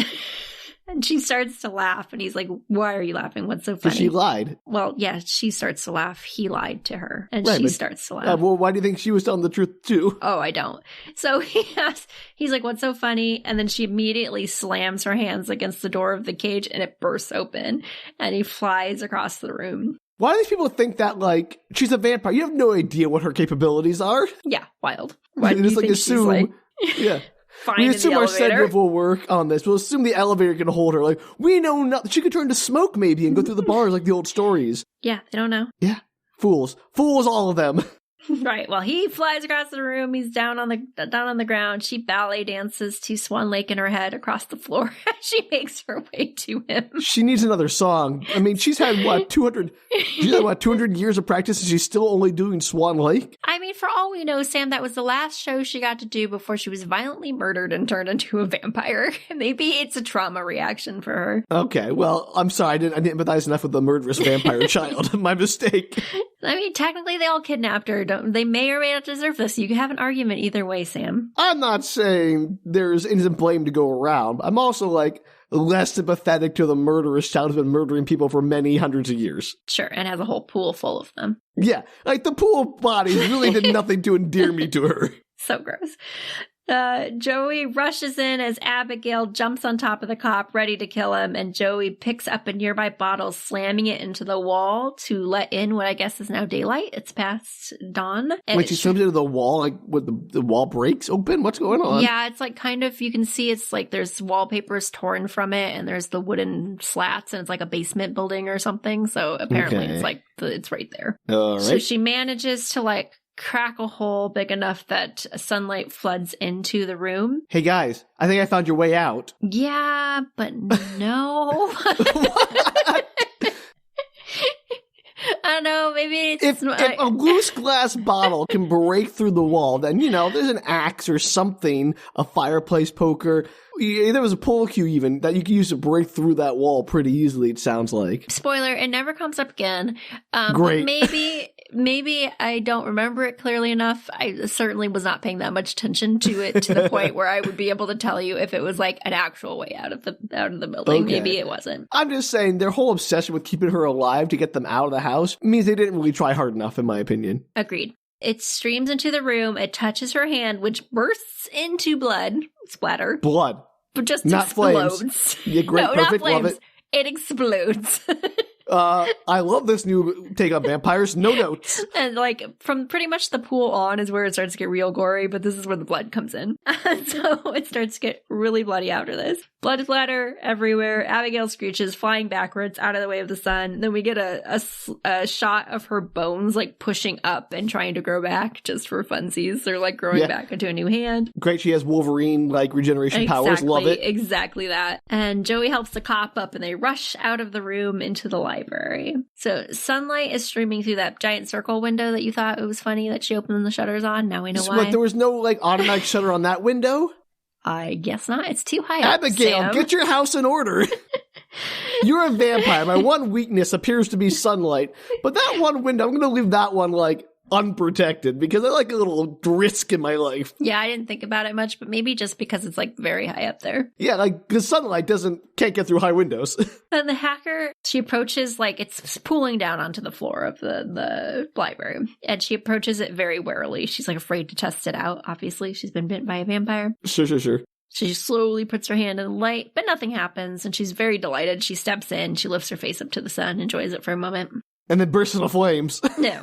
And she starts to laugh and he's like, why are you laughing? What's so funny? Because she lied. Well, yeah, she starts to laugh. He lied to her and she starts to laugh. Well, why do you think she was telling the truth too? Oh, I don't. So he's like, what's so funny? And then she immediately slams her hands against the door of the cage and it bursts open and he flies across the room. Why do these people think that, like, she's a vampire? You have no idea what her capabilities are. Yeah, wild. Why do you just, think assume, she's like... Yeah. Fine, we assume our elevator. sedative will work on this. We'll assume the elevator can hold her. Like, we know nothing. She could turn to smoke maybe and go through the bars like the old stories. Yeah, they don't know. Yeah. Fools. Fools, all of them. Right. Well, he flies across the room. He's down on the ground. She ballet dances to Swan Lake in her head across the floor. She makes her way to him. She needs another song. I mean, she's had 200 years of practice and she's still only doing Swan Lake? I mean, for all we know, Sam, that was the last show she got to do before she was violently murdered and turned into a vampire. Maybe it's a trauma reaction for her. Okay. Well, I'm sorry. I didn't empathize enough with the murderous vampire child. My mistake. I mean, technically they all kidnapped her. They may or may not deserve this. You can have an argument either way, Sam. I'm not saying there's innocent blame to go around. I'm also, like, less sympathetic to the murderous child who's been murdering people for many hundreds of years. Sure, and has a whole pool full of them. Yeah, like, the pool of bodies really did nothing to endear me to her. So gross. Joey rushes in as Abigail jumps on top of the cop, ready to kill him, and Joey picks up a nearby bottle, slamming it into the wall to let in what I guess is now daylight. It's past dawn. Wait, she slams into the wall, like, with the wall breaks open? What's going on? Yeah, it's like kind of, you can see it's like there's wallpapers torn from it, and there's the wooden slats, and it's like a basement building or something, so apparently it's like, it's right there. All right. So she manages to, like, crack a hole big enough that sunlight floods into the room. Hey guys, I think I found your way out. Yeah, but no. I don't know, maybe it's... If a loose glass bottle can break through the wall, then, there's an axe or something, a fireplace poker. There was a pull cue even that you could use to break through that wall pretty easily, it sounds like. Spoiler, it never comes up again. Great. Maybe I don't remember it clearly enough. I certainly was not paying that much attention to it to the point where I would be able to tell you if it was like an actual way out of the building. Okay. Maybe it wasn't. I'm just saying their whole obsession with keeping her alive to get them out of the house means they didn't really try hard enough, in my opinion. Agreed. It streams into the room. It touches her hand, which bursts into blood. Splatter. Blood. But just not explodes. Flames. Yeah, great, no, perfect, not flames. love it. It explodes. I love this new take on vampires. No notes. And like from pretty much the pool on is where it starts to get real gory, but this is where the blood comes in. So it starts to get really bloody after this. Blood splatter everywhere. Abigail screeches, flying backwards out of the way of the sun. Then we get a shot of her bones like pushing up and trying to grow back just for funsies. They're like growing back into a new hand. Great. She has Wolverine like regeneration powers. Love it. Exactly that. And Joey helps the cop up and they rush out of the room into the library. So sunlight is streaming through that giant circle window that you thought it was funny that she opened the shutters on. Now we know why. What, there was no like automatic shutter on that window? I guess not. It's too high up, Abigail, Sam. get your house in order. You're a vampire. My one weakness appears to be sunlight. But that one window, I'm going to leave that one like unprotected because I like a little risk in my life. Yeah, I didn't think about it much, but maybe just because it's like very high up there. Yeah, like the sunlight can't get through high windows. And the hacker, she approaches like it's pooling down onto the floor of the library. And she approaches it very warily. She's like afraid to test it out. Obviously, she's been bitten by a vampire. Sure. She slowly puts her hand in the light, but nothing happens. And she's very delighted. She steps in, she lifts her face up to the sun, enjoys it for a moment. And then bursts into flames. No.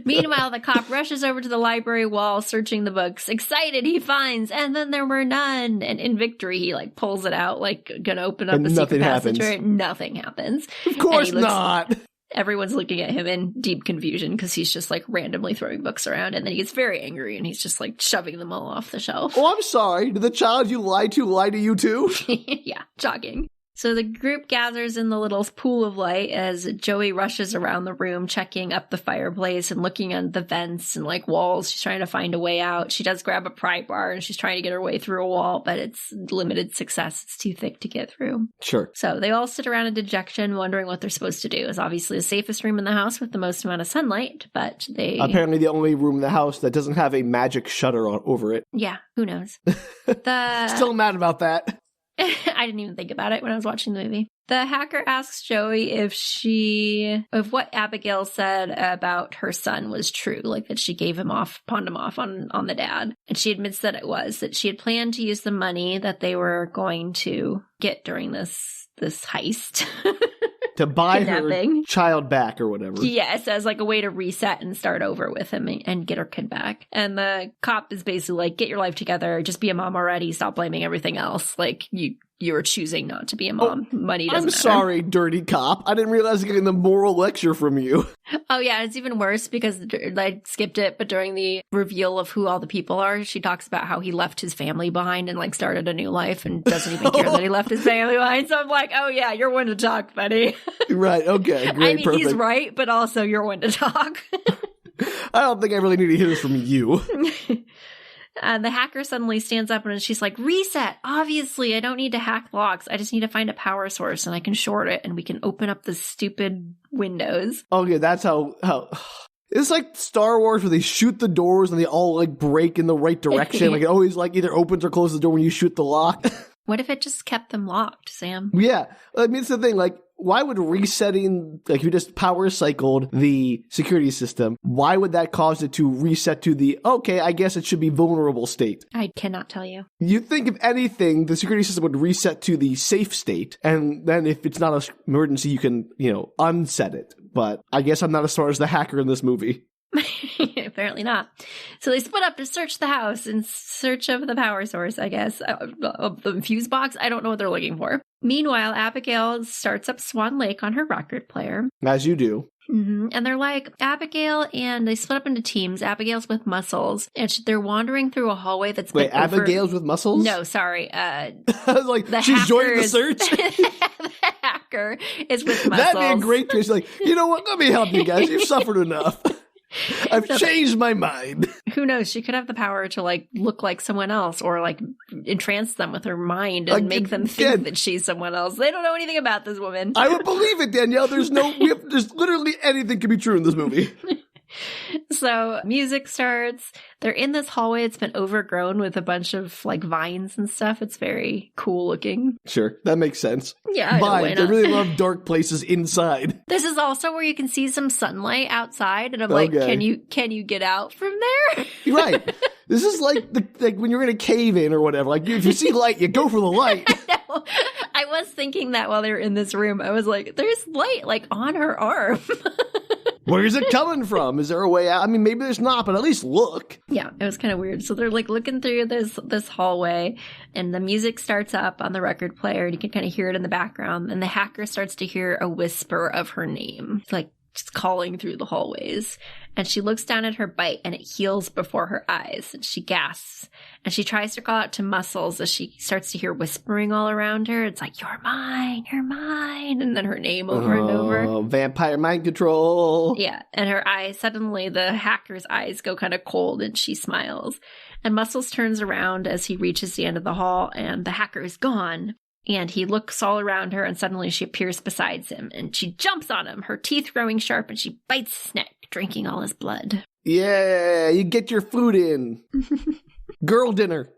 Meanwhile, the cop rushes over to the library wall, searching the books. Excited, he finds, and then there were none. And in victory, he like pulls it out, like gonna open up and a secret passage. Happens. Nothing happens. Of course not. Everyone's looking at him in deep confusion because he's just like randomly throwing books around, and then he gets very angry and he's just like shoving them all off the shelf. Oh, I'm sorry. Did the child you lied to lie to you too? Yeah, shocking. So the group gathers in the little pool of light as Joey rushes around the room, checking up the fireplace and looking at the vents and like walls. She's trying to find a way out. She does grab a pry bar and she's trying to get her way through a wall, but it's limited success. It's too thick to get through. Sure. So they all sit around in dejection, wondering what they're supposed to do. It's obviously the safest room in the house with the most amount of sunlight, but they... Apparently the only room in the house that doesn't have a magic shutter over it. Yeah, who knows? Still mad about that. I didn't even think about it when I was watching the movie. The hacker asks Joey if what Abigail said about her son was true, like that she pawned him off on the dad. And she admits that it was, that she had planned to use the money that they were going to get during this heist. To buy Kidnapping. her child back or whatever. Yes, as like a way to reset and start over with him and get her kid back. And the cop is basically like, get your life together, just be a mom already, stop blaming everything else. Like, you're choosing not to be a mom. Money doesn't matter. I'm sorry, dirty cop. I didn't realize I was getting the moral lecture from you. Oh, yeah, it's even worse because I skipped it, but during the reveal of who all the people are, she talks about how he left his family behind and like started a new life and doesn't even care that he left his family behind. So I'm like, oh yeah, you're one to talk, buddy. Right, okay, great, I mean, perfect. He's right, but also you're one to talk. I don't think I really need to hear this from you. The hacker suddenly stands up and she's like, reset. Obviously, I don't need to hack locks. I just need to find a power source and I can short it and we can open up the stupid windows. Oh, yeah, that's how it's like Star Wars where they shoot the doors and they all like break in the right direction. Like it always like either opens or closes the door when you shoot the lock. What if it just kept them locked, Sam? Yeah. I mean, it's the thing, like, why would resetting, like, you just power cycled the security system, why would that cause it to reset to the, okay, I guess it should be vulnerable state? I cannot tell you. You'd think, if anything, the security system would reset to the safe state, and then if it's not an emergency, you can, unset it. But I guess I'm not as smart as the hacker in this movie. Apparently not. So they split up to search the house in search of the power source, I guess, of the fuse box. I don't know what they're looking for. Meanwhile, Abigail starts up Swan Lake on her record player. As you do. Mm-hmm. And they're like, Abigail, and they split up into teams. Abigail's with muscles, and they're wandering through a hallway that's Wait, Abigail's with muscles? No, sorry. I was like, she's joining the search? The hacker is with muscles. That'd be a great twist. Like, you know what? Let me help you guys. You've suffered enough. I've changed my mind. Who knows? She could have the power to like look like someone else or like entrance them with her mind and make them think that she's someone else. They don't know anything about this woman. I would believe it, Danielle. There's literally anything can be true in this movie. So music starts. They're in this hallway. It's been overgrown with a bunch of like vines and stuff. It's very cool looking. Sure, that makes sense. Yeah, vines. I really love dark places inside. This is also where you can see some sunlight outside, and I'm like, can you get out from there? Right. This is like when you're in a cave in or whatever. Like if you see light, you go for the light. I know. I was thinking that while they were in this room. I was like, there's light like on her arm. Where's it coming from? Is there a way out? I mean, maybe there's not, but at least look. Yeah, it was kind of weird. So they're like looking through this hallway, and the music starts up on the record player, and you can kind of hear it in the background. And the hacker starts to hear a whisper of her name. It's like just calling through the hallways. And she looks down at her bite, and it heals before her eyes. And she gasps. And she tries to call out to Muscles as she starts to hear whispering all around her. It's like, you're mine, you're mine. And then her name over and over. Vampire mind control. Yeah. And her eyes, suddenly the hacker's eyes go kind of cold, and she smiles. And Muscles turns around as he reaches the end of the hall, and the hacker is gone. And he looks all around her, and suddenly she appears beside him, and she jumps on him, her teeth growing sharp, and she bites his neck, drinking all his blood. Yeah, you get your food in. Girl dinner.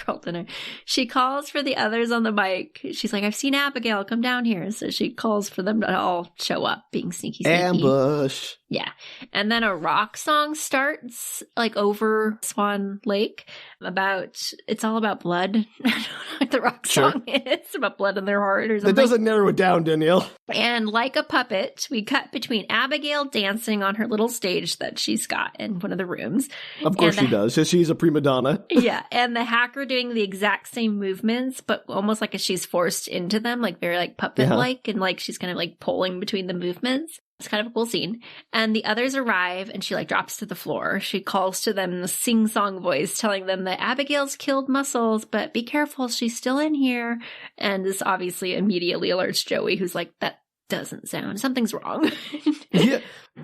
Girl dinner. She calls for the others on the mic. She's like, I've seen Abigail, come down here. So she calls for them to all show up, being sneaky. Ambush. Yeah. And then a rock song starts, like over Swan Lake, it's all about blood. I don't know what the rock song is. It's about blood in their heart or something. That doesn't narrow it down, Danielle. And like a puppet, we cut between Abigail dancing on her little stage that she's got in one of the rooms. Of course she does, because she's a prima donna. Yeah. And the hacker doing the exact same movements, but almost like she's forced into them, like very like puppet-like, and like she's kind of like pulling between the movements. It's kind of a cool scene. And the others arrive, and she like drops to the floor. She calls to them in a sing-song voice, telling them that Abigail's killed Muscles, but be careful, she's still in here. And this obviously immediately alerts Joey, who's like, that doesn't sound, something's wrong. Yeah.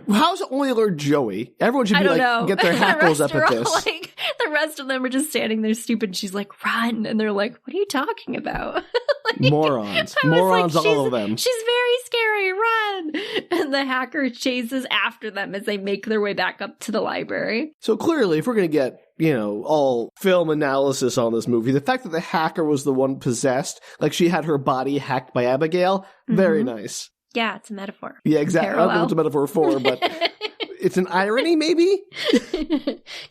How's it only alert Joey? Everyone should be like, get their hackles up at this. Like, the rest of them are just standing there stupid. And she's like, run. And they're like, what are you talking about? Like, morons. Morons, like, all of them. She's very scary. Run. And the hacker chases after them as they make their way back up to the library. So clearly, if we're going to get, all film analysis on this movie, the fact that the hacker was the one possessed, like she had her body hacked by Abigail, very nice. Yeah, it's a metaphor. Yeah, exactly. I don't know what it's a metaphor for, but it's an irony, maybe?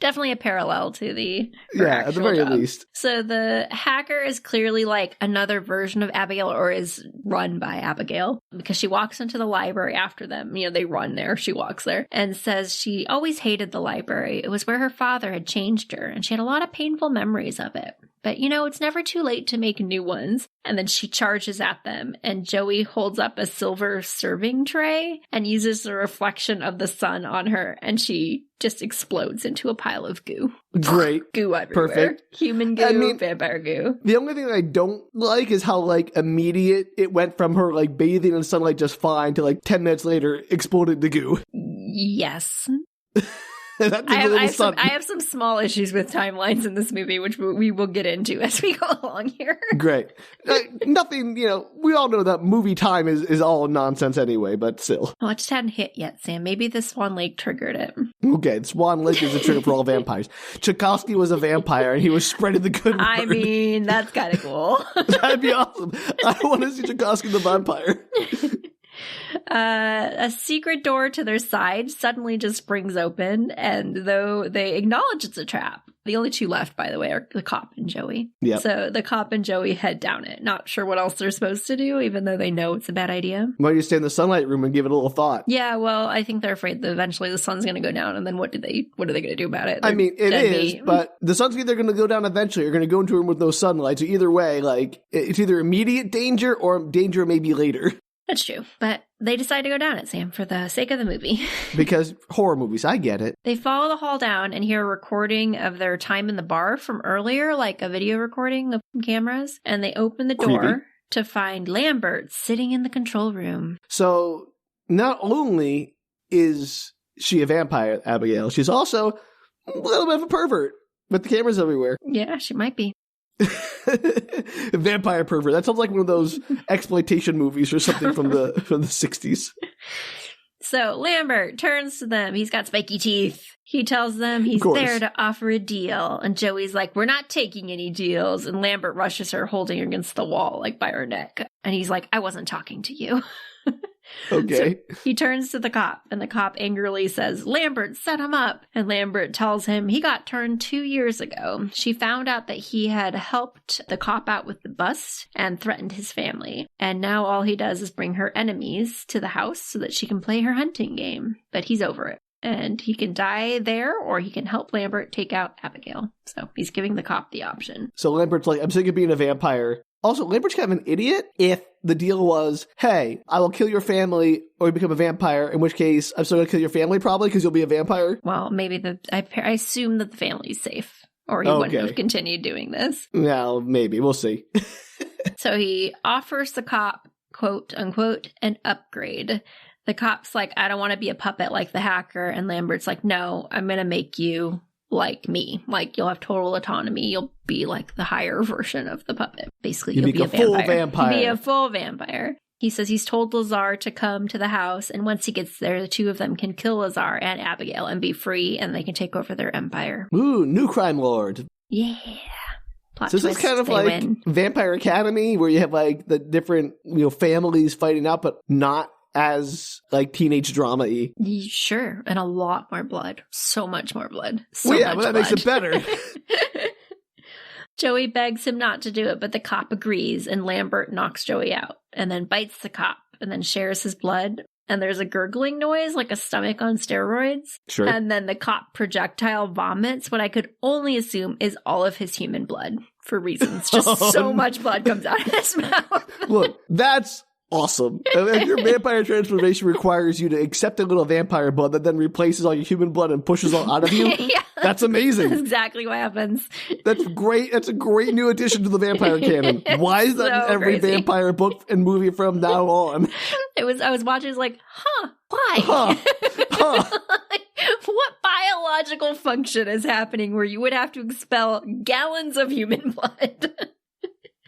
Definitely a parallel to the at the very least. So the hacker is clearly like another version of Abigail, or is run by Abigail, because she walks into the library after them. They run there. She walks there and says she always hated the library. It was where her father had changed her, and she had a lot of painful memories of it. But, it's never too late to make new ones. And then she charges at them, and Joey holds up a silver serving tray and uses the reflection of the sun on her, and she just explodes into a pile of goo. Great. Goo everywhere. Perfect. Human goo, vampire goo. The only thing I don't like is how, immediate it went from her, bathing in sunlight just fine to, 10 minutes later, exploded to goo. Yes. I have some small issues with timelines in this movie, which we will get into as we go along here. Great. Nothing, we all know that movie time is all nonsense anyway, but still. Oh, it just hadn't hit yet, Sam. Maybe the Swan Lake triggered it. Okay, Swan Lake is a trigger for all vampires. Tchaikovsky was a vampire, and he was spreading the good word. I mean, that's kind of cool. That'd be awesome. I want to see Tchaikovsky the vampire. A secret door to their side suddenly just springs open, and though they acknowledge it's a trap, the only two left, by the way, are the cop and Joey. Yep. So the cop and Joey head down it, not sure what else they're supposed to do, even though they know it's a bad idea. Why don't you stay in the sunlight room and give it a little thought? Yeah, well, I think they're afraid that eventually the sun's going to go down, and then what are they going to do about it? I mean, it is, but the sun's either going to go down eventually, or you're going to go into a room with no sunlight, so either way, it's either immediate danger or danger maybe later. That's true, but they decide to go down it, Sam, for the sake of the movie. Because horror movies, I get it. They follow the hall down and hear a recording of their time in the bar from earlier, like a video recording of cameras, and they open the door to find Lambert sitting in the control room. So, not only is she a vampire, Abigail, she's also a little bit of a pervert with the cameras everywhere. Yeah, she might be. Vampire pervert. That sounds like one of those exploitation movies or something from the 60s. So Lambert turns to them. He's got spiky teeth. He tells them he's there to offer a deal. And Joey's like, we're not taking any deals. And Lambert rushes her, holding her against the wall, like by her neck. And he's like, I wasn't talking to you. Okay. So he turns to the cop, and the cop angrily says, Lambert, set him up. And Lambert tells him he got turned 2 years ago. She found out that he had helped the cop out with the bus and threatened his family. And now all he does is bring her enemies to the house so that she can play her hunting game. But he's over it. And he can die there, or he can help Lambert take out Abigail. So he's giving the cop the option. So Lambert's like, I'm sick of being a vampire. Also, Lambert's kind of an idiot if the deal was, hey, I will kill your family or you become a vampire, in which case I'm still going to kill your family probably because you'll be a vampire. Well, maybe I assume that the family's safe, or he wouldn't have continued doing this. Well, maybe. We'll see. So he offers the cop, quote unquote, an upgrade. The cop's like, I don't want to be a puppet like the hacker. And Lambert's like, no, I'm going to make you like me. Like, you'll have total autonomy. You'll be like the higher version of the puppet. Basically, you'll be a full vampire. You'll be a full vampire. He says he's told Lazaar to come to the house, and once he gets there, the two of them can kill Lazaar and Abigail and be free, and they can take over their empire. Ooh, new crime lord. Yeah. Plot so this is kind of like Vampire Academy, where you have like the different families fighting out, but not as like teenage drama-y. Sure, and a lot more blood. So much more blood. Well, yeah, but that makes it better. Joey begs him not to do it, but the cop agrees, and Lambert knocks Joey out, and then bites the cop, and then shares his blood. And there's a gurgling noise, like a stomach on steroids. Sure. And then the cop projectile vomits what I could only assume is all of his human blood, for reasons. Just so much blood comes out of his mouth. Look, that's awesome. If your vampire transformation requires you to accept a little vampire blood that then replaces all your human blood and pushes all out of you, that's amazing. That's exactly what happens. That's great. That's a great new addition to the vampire canon. Why is that in every vampire book and movie from now on? I was watching, it's like, why? What biological function is happening where you would have to expel gallons of human blood?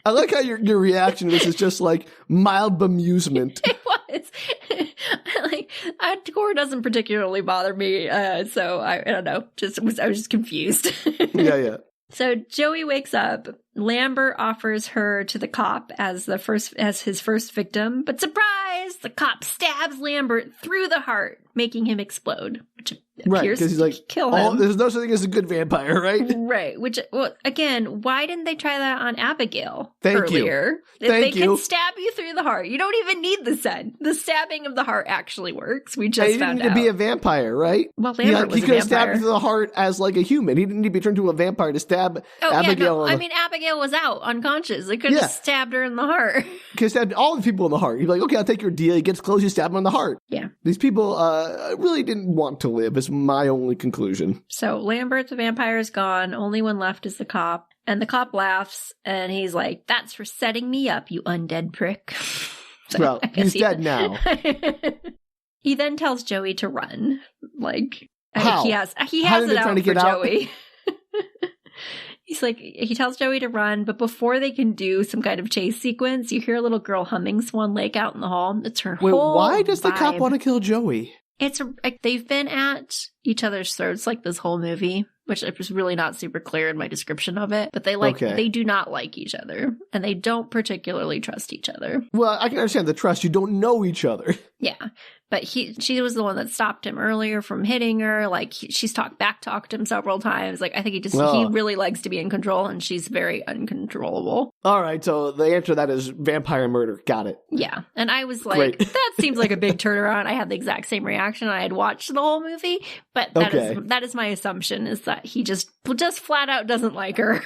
I like how your reaction to this is just like mild bemusement. It was. Gore doesn't particularly bother me, so I don't know. I was just confused. Yeah. So Joey wakes up. Lambert offers her to the cop as his first victim, but surprise! The cop stabs Lambert through the heart, making him explode, which appears because he's like, kill him. There's no such thing as a good vampire, right? Right. Which, again, why didn't they try that on Abigail earlier? They can stab you through the heart. You don't even need the scent. The stabbing of the heart actually works. We just found out. He didn't need to be a vampire, right? Well, Lambert was he could have stabbed through the heart as like a human. He didn't need to be turned into a vampire to stab Abigail. I mean, Abigail was out unconscious. They could have stabbed her in the heart. Could have stabbed all the people in the heart. He'd be like, okay, I'll take your deal. He gets close, you stab him in the heart. Yeah. These people really didn't want to live, is my only conclusion. So Lambert the vampire is gone. Only one left is the cop. And the cop laughs, and he's like, that's for setting me up, you undead prick. So well, he's dead now. He then tells Joey to run. Like, how? He has it out for Joey. He tells Joey to run, but before they can do some kind of chase sequence, you hear a little girl humming Swan Lake out in the hall. It's her whole why does the vibe. cop want to kill Joey? It's they've been at each other's throats like this whole movie, which was really not super clear in my description of it. But they do not like each other, and they don't particularly trust each other. Well, I can understand the trust. You don't know each other. Yeah. But she was the one that stopped him earlier from hitting her. Like, she's back-talked him several times. Like, I think he really likes to be in control, and she's very uncontrollable. All right, so the answer to that is vampire murder. Got it. Yeah. And I was like, that seems like a big turnaround. I had the exact same reaction. I had watched the whole movie, but that is my assumption, is that he just flat out doesn't like her.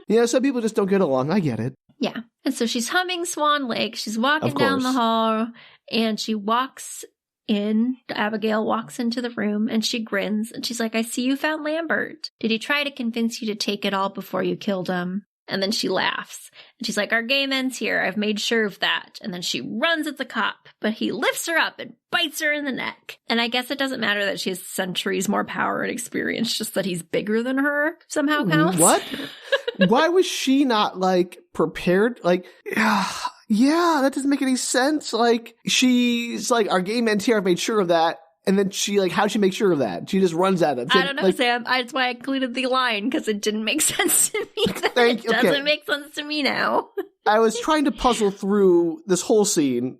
Yeah, some people just don't get along. I get it. Yeah. And so she's humming Swan Lake. She's walking down the hall, and she walks in. Abigail walks into the room, and she grins, and she's like, I see you found Lambert. Did he try to convince you to take it all before you killed him? And then she laughs, and she's like, our game ends here. I've made sure of that. And then she runs at the cop, but he lifts her up and bites her in the neck. And I guess it doesn't matter that she has centuries more power and experience, just that he's bigger than her somehow counts. What? Why was she not, like, prepared? Like, yeah, that doesn't make any sense. Like, she's like, our game ends here. I've made sure of that. And then she, like, how'd she make sure of that? She just runs at him. I don't know, like, Sam. That's why I included the line, because it didn't make sense to me. It doesn't make sense to me now. I was trying to puzzle through this whole scene,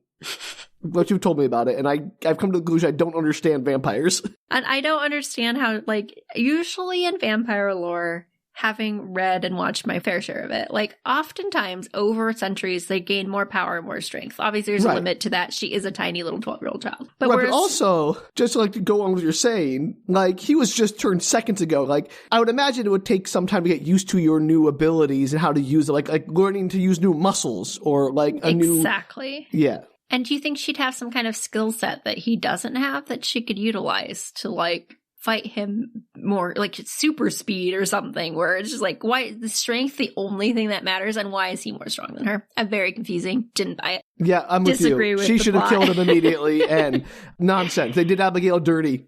what you told me about it, and I've come to the conclusion I don't understand vampires. And I don't understand how, like, usually in vampire lore, having read and watched my fair share of it, like, oftentimes over centuries they gain more power and more strength. Obviously there's a limit to that. She is a tiny little 12-year-old child. But, but also, just to go on with what you're saying, like, he was just turned seconds ago. Like, I would imagine it would take some time to get used to your new abilities and how to use it, like learning to use new muscles or like a new... Exactly. Yeah. And do you think she'd have some kind of skill set that he doesn't have that she could utilize to, like, fight him more, like super speed or something, where it's just like, why is the strength the only thing that matters, and why is he more strong than her? I'm very confusing. Didn't buy it. Yeah, I'm with you. She should have killed him immediately, and nonsense. They did Abigail dirty.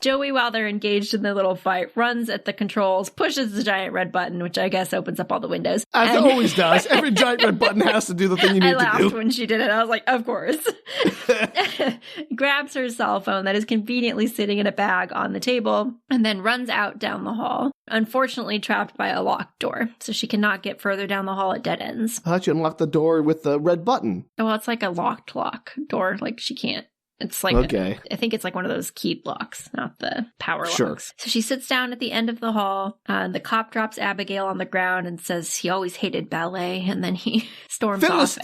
Joey, while they're engaged in the little fight, runs at the controls, pushes the giant red button, which I guess opens up all the windows. As it always does. Every giant red button has to do the thing you need to do. I laughed when she did it. I was like, of course. Grabs her cell phone that is conveniently sitting in a bag on the table, and then runs out down the hall, unfortunately trapped by a locked door, so she cannot get further down the hall at dead ends. I thought you unlocked the door with the red button. Well, it's like a locked lock door. Like, she can't. It's like, I think it's like one of those keyed locks, not the power locks. So she sits down at the end of the hall. The cop drops Abigail on the ground and says he always hated ballet. And then he storms off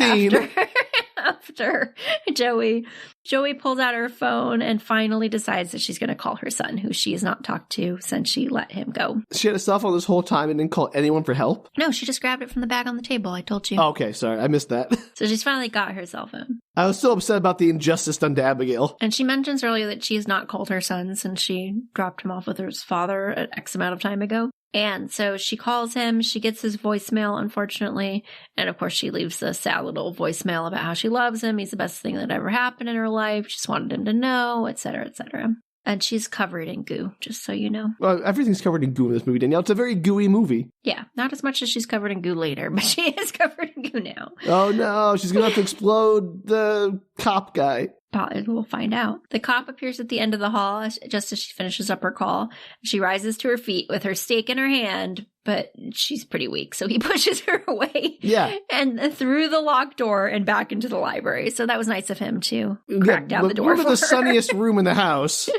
after Joey. Joey pulls out her phone and finally decides that she's going to call her son, who she has not talked to since she let him go. She had a cell phone this whole time and didn't call anyone for help? No, she just grabbed it from the bag on the table. I told you. Oh, okay, sorry. I missed that. So she's finally got her cell phone. I was so upset about the injustice done to Abigail. And she mentions earlier that she has not called her son since she dropped him off with his father at X amount of time ago. And so she calls him, she gets his voicemail, unfortunately, and of course she leaves a sad little voicemail about how she loves him, he's the best thing that ever happened in her life, just wanted him to know, etc., etc. And she's covered in goo, just so you know. Well, everything's covered in goo in this movie, Danielle. It's a very gooey movie. Yeah, not as much as she's covered in goo later, but she is covered in goo now. Oh no, she's gonna have to explode the cop guy. We'll find out. The cop appears at the end of the hall just as she finishes up her call. She rises to her feet with her stake in her hand, but she's pretty weak, so he pushes her away. Yeah. And through the locked door and back into the library. So that was nice of him to crack down the door for her. The sunniest room in the house.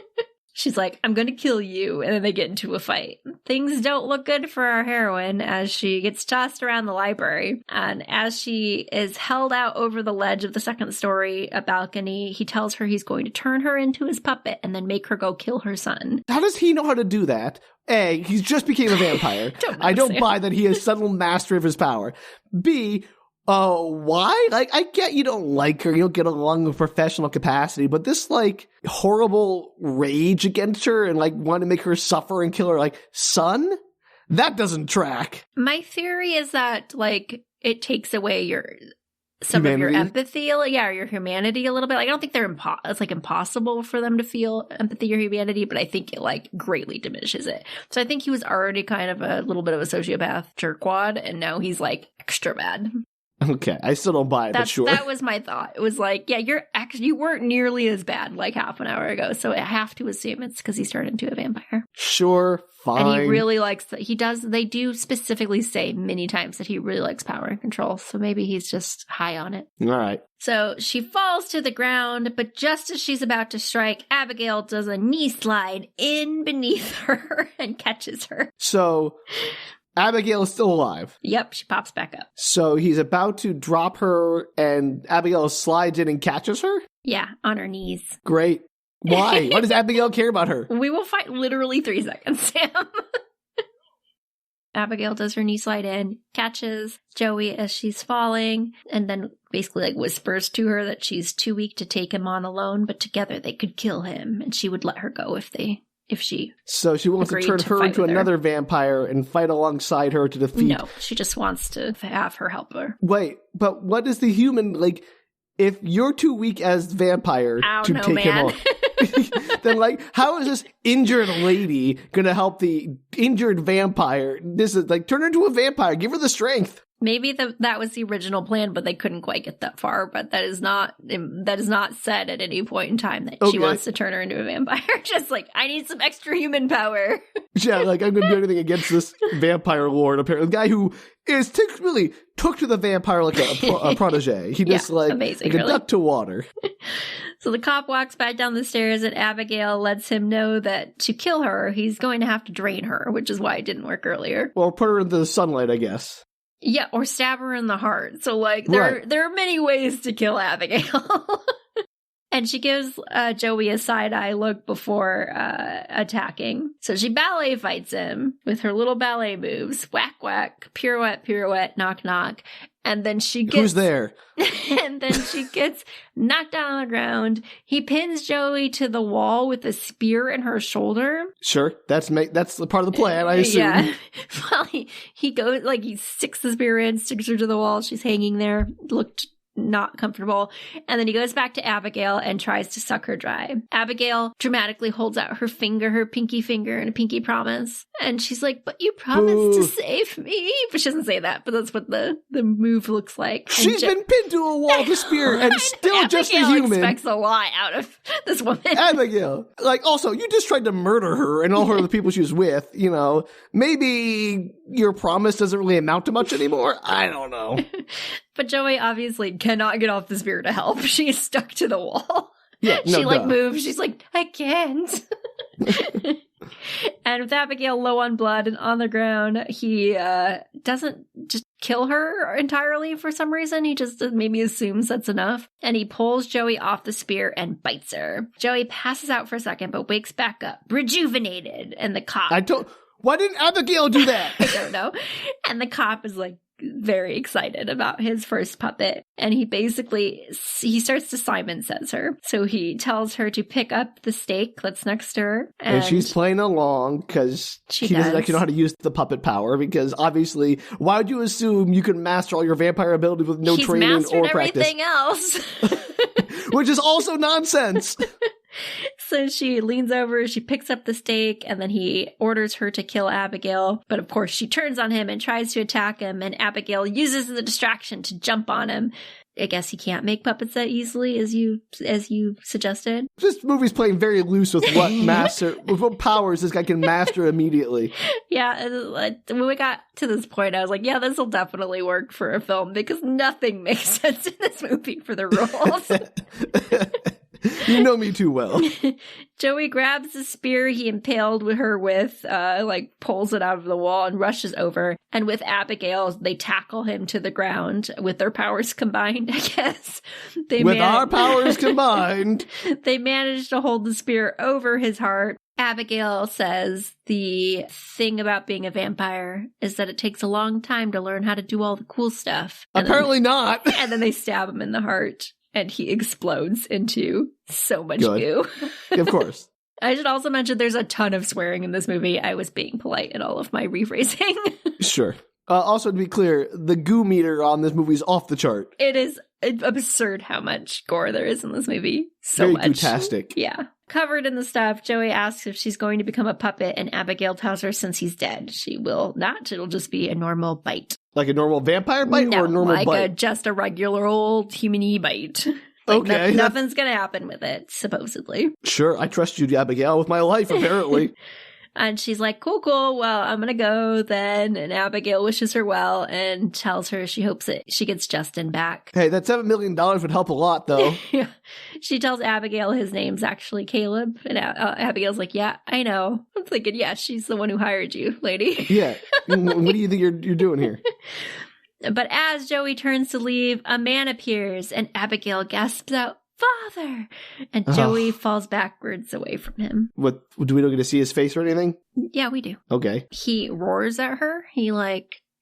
She's like, I'm going to kill you. And then they get into a fight. Things don't look good for our heroine as she gets tossed around the library. And as she is held out over the ledge of the second story, a balcony, he tells her he's going to turn her into his puppet and then make her go kill her son. How does he know how to do that? A, he's just became a vampire. I don't buy that he is subtle master of his power. B, why? Like, I get you don't like her, you don't get along with professional capacity, but this, like, horrible rage against her and, like, want to make her suffer and kill her, like, son? That doesn't track. My theory is that, like, it takes away some humanity? Of your empathy, or your humanity a little bit. Like, I don't think it's, like, impossible for them to feel empathy or humanity, but I think it, like, greatly diminishes it. So I think he was already kind of a little bit of a sociopath jerkwad, and now he's, like, extra bad. Okay, I still don't buy it, but sure. That was my thought. It was like, yeah, you weren't nearly as bad like half an hour ago, so I have to assume it's because he turned into a vampire. Sure, fine. And he really likes they do specifically say many times that he really likes power and control, so maybe he's just high on it. All right. So she falls to the ground, but just as she's about to strike, Abigail does a knee slide in beneath her and catches her. So Abigail is still alive. Yep, she pops back up. So he's about to drop her, and Abigail slides in and catches her? Yeah, on her knees. Great. Why? Why does Abigail care about her? We will fight literally 3 seconds, Sam. Abigail does her knee slide in, catches Joey as she's falling, and then basically like whispers to her that she's too weak to take him on alone, but together they could kill him, and she would let her go if she So she wants to turn her into another vampire and fight alongside her to defeat... No, she just wants to have her help her. Wait, but what is the human, like, if you're too weak as vampire take him on, then, like, how is this injured lady gonna help the injured vampire? This is, like, turn her into a vampire, give her the strength. Maybe that was the original plan, but they couldn't quite get that far. But that is not said at any point in time that she wants to turn her into a vampire. Just like, I need some extra human power. Yeah, like, I'm going to do anything against this vampire lord, apparently. The guy who is really took to the vampire like a protege. He just amazing, like a duck to water. So the cop walks back down the stairs and Abigail lets him know that to kill her, he's going to have to drain her, which is why it didn't work earlier. Well, put her into the sunlight, I guess. Yeah, or stab her in the heart. So, like, there are many ways to kill Abigail. And she gives Joey a side-eye look before attacking. So she ballet fights him with her little ballet moves. Whack, whack, pirouette, pirouette, knock, knock. And then she gets... Who's there? And then she gets knocked down on the ground. He pins Joey to the wall with a spear in her shoulder. Sure. That's the part of the plan, I assume. Yeah. Well, he goes, like, he sticks the spear in, sticks her to the wall. She's hanging there. Looked not comfortable. And then he goes back to Abigail and tries to suck her dry. Abigail dramatically holds out her finger, her pinky finger, in a pinky promise. And she's like, but you promised to save me. But she doesn't say that, but that's what the move looks like. She's been pinned to a wall with a spear and still just a human. Abigail expects a lot out of this woman. Abigail. Like, also, you just tried to murder her and all her other people she was with, you know. Maybe your promise doesn't really amount to much anymore. I don't know. But Joey obviously cannot get off the spear to help. She is stuck to the wall. Yeah, no, she moves. She's like, I can't. And with Abigail low on blood and on the ground, he doesn't just kill her entirely for some reason. He just maybe assumes that's enough. And he pulls Joey off the spear and bites her. Joey passes out for a second, but wakes back up, rejuvenated. And the cop... Why didn't Abigail do that? I don't know. And the cop is like, very excited about his first puppet. And he starts to Simon Says her. So he tells her to pick up the steak that's next to her. And she's playing along because he doesn't actually know how to use the puppet power, because obviously, why would you assume you can master all your vampire abilities with no training or practice? Everything else. Which is also nonsense. So she leans over, she picks up the steak, and then he orders her to kill Abigail. But of course, she turns on him and tries to attack him, and Abigail uses the distraction to jump on him. I guess he can't make puppets that easily, as you suggested. This movie's playing very loose with what powers this guy can master immediately. Yeah, when we got to this point, I was like, yeah, this will definitely work for a film, because nothing makes sense in this movie for the roles. You know me too well. Joey grabs the spear he impaled her with, pulls it out of the wall and rushes over. And with Abigail, they tackle him to the ground with their powers combined, I guess. Our powers combined. They manage to hold the spear over his heart. Abigail says the thing about being a vampire is that it takes a long time to learn how to do all the cool stuff. Apparently not. And then they stab him in the heart. And he explodes into so much goo. Of course. I should also mention there's a ton of swearing in this movie. I was being polite in all of my rephrasing. Sure. Also, to be clear, the goo meter on this movie is off the chart. It is absurd how much gore there is in this movie. So much. Very gootastic. Yeah. Covered in the stuff, Joey asks if she's going to become a puppet, and Abigail tells her since he's dead, she will not. It'll just be a normal bite. Like a normal vampire bite or a normal bite? Just a regular old human-y bite. Okay. Nothing's going to happen with it, supposedly. Sure, I trust you, Abigail, with my life, apparently. And she's like, cool, well, I'm going to go then. And Abigail wishes her well and tells her she hopes that she gets Justin back. Hey, that $7 million would help a lot, though. Yeah. She tells Abigail his name's actually Caleb. And Abigail's like, yeah, I know. I'm thinking, yeah, she's the one who hired you, lady. Yeah. What do you think you're doing here? But as Joey turns to leave, a man appears and Abigail gasps out, Father! And Joey falls backwards away from him. What, do we not get to see his face or anything? Yeah, we do. Okay. He roars at her. He,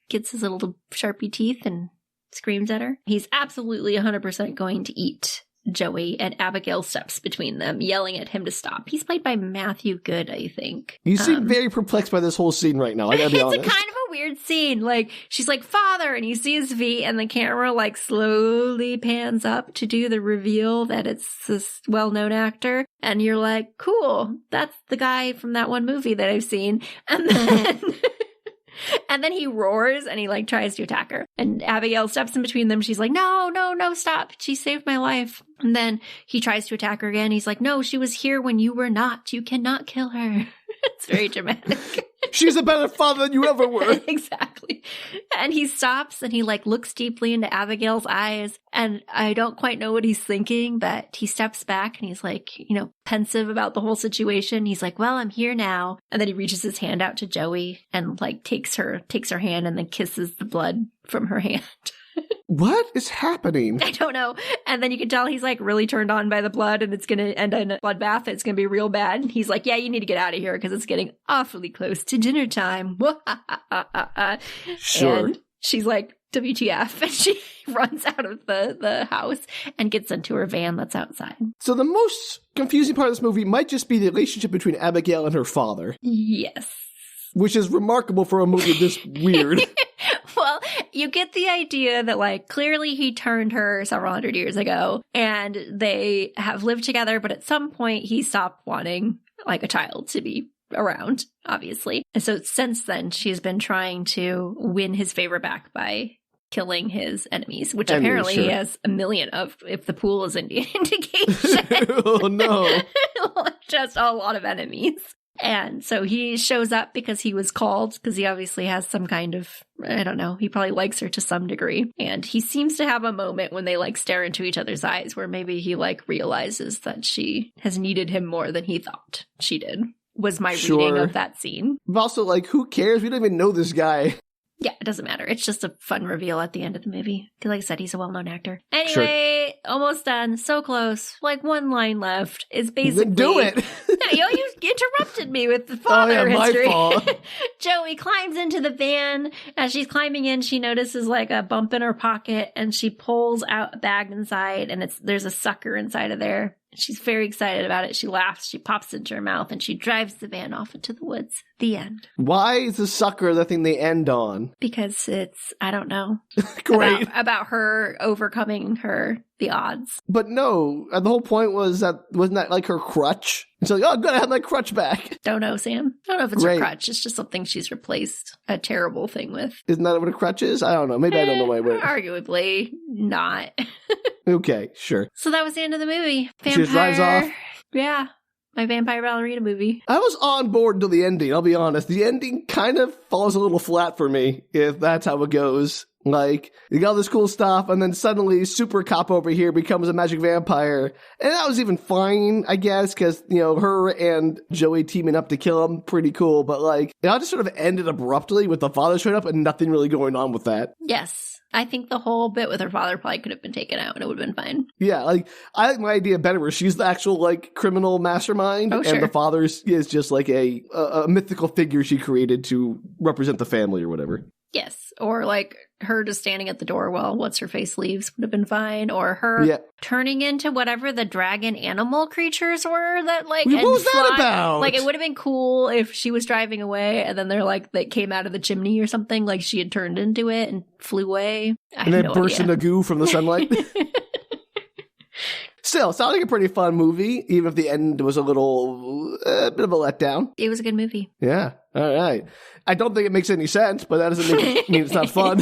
gets his little Sharpie teeth and screams at her. He's absolutely 100% going to eat Joey, and Abigail steps between them, yelling at him to stop. He's played by Matthew Good, I think. You seem very perplexed by this whole scene right now, I gotta be honest. It's kind of a weird scene. She's like, Father, and you see his V, and the camera, slowly pans up to do the reveal that it's this well-known actor, and you're like, cool, that's the guy from that one movie that I've seen. And then... And then he roars and he like tries to attack her. And Abigail steps in between them. She's like, no, stop. She saved my life. And then he tries to attack her again. He's like, no, she was here when you were not. You cannot kill her. It's very dramatic. She's a better father than you ever were. Exactly. And he stops and he like looks deeply into Abigail's eyes. And I don't quite know what he's thinking, but he steps back and he's like, pensive about the whole situation. He's like, well, I'm here now. And then he reaches his hand out to Joey and like takes her hand and then kisses the blood from her hand. What is happening? I don't know. And then you can tell he's like really turned on by the blood and it's going to end in a bloodbath. It's going to be real bad. And he's like, yeah, you need to get out of here because it's getting awfully close to dinner time. Sure. And she's like, WTF. And she runs out of the house and gets into her van that's outside. So the most confusing part of this movie might just be the relationship between Abigail and her father. Yes. Which is remarkable for a movie this weird. Well, you get the idea that, like, clearly he turned her several hundred years ago and they have lived together, but at some point he stopped wanting, like, a child to be around, obviously. And so since then, she's been trying to win his favor back by killing his enemies, which apparently he has a million of, if the pool is any indication. Oh, no. Just a lot of enemies. And so he shows up because he was called, because he obviously has some kind of, I don't know, he probably likes her to some degree. And he seems to have a moment when they like stare into each other's eyes where maybe he like realizes that she has needed him more than he thought she did, was my reading of that scene. But also, like, who cares? We don't even know this guy. Yeah, it doesn't matter. It's just a fun reveal at the end of the movie. Because like I said, he's a well-known actor. Anyway, almost done. So close. Like one line left. Is basically... Then do it! You interrupted me with the father history. My fault. Joey climbs into the van. As she's climbing in, she notices like a bump in her pocket. And she pulls out a bag inside. And there's a sucker inside of there. She's very excited about it. She laughs. She pops it into her mouth. And she drives the van off into the woods. The end. Why is the sucker the thing they end on? Because it's, I don't know. Great. About her overcoming the odds. But no, the whole point was that, wasn't that like her crutch? It's like, oh, good, I have my crutch back. Don't know, Sam. I don't know if it's her crutch. It's just something she's replaced a terrible thing with. Isn't that what a crutch is? I don't know. Maybe I don't know why. Arguably not. Okay, sure. So that was the end of the movie. She just drives off? Yeah. My vampire ballerina movie. I was on board until the ending, I'll be honest. The ending kind of falls a little flat for me, if that's how it goes. Like, you got all this cool stuff, and then suddenly Super Cop over here becomes a magic vampire. And that was even fine, I guess, because, her and Joey teaming up to kill him, pretty cool. But, like, it all just sort of ended abruptly with the father showing up and nothing really going on with that. Yes. I think the whole bit with her father probably could have been taken out and it would have been fine. Yeah, like, I like my idea better where she's the actual, like, criminal mastermind. And the father is just, like, a mythical figure she created to represent the family or whatever. Yes. Or, like, her just standing at the door while What's-Her-Face leaves would have been fine. Or her turning into whatever the dragon animal creatures were that, like... What was that about? Like, it would have been cool if she was driving away and then they're, like, they came out of the chimney or something. Like, she had turned into it and flew away. And then burst into goo from the sunlight. Still, it sounded like a pretty fun movie, even if the end was a bit of a letdown. It was a good movie. Yeah. All right. I don't think it makes any sense, but that doesn't mean it's not fun.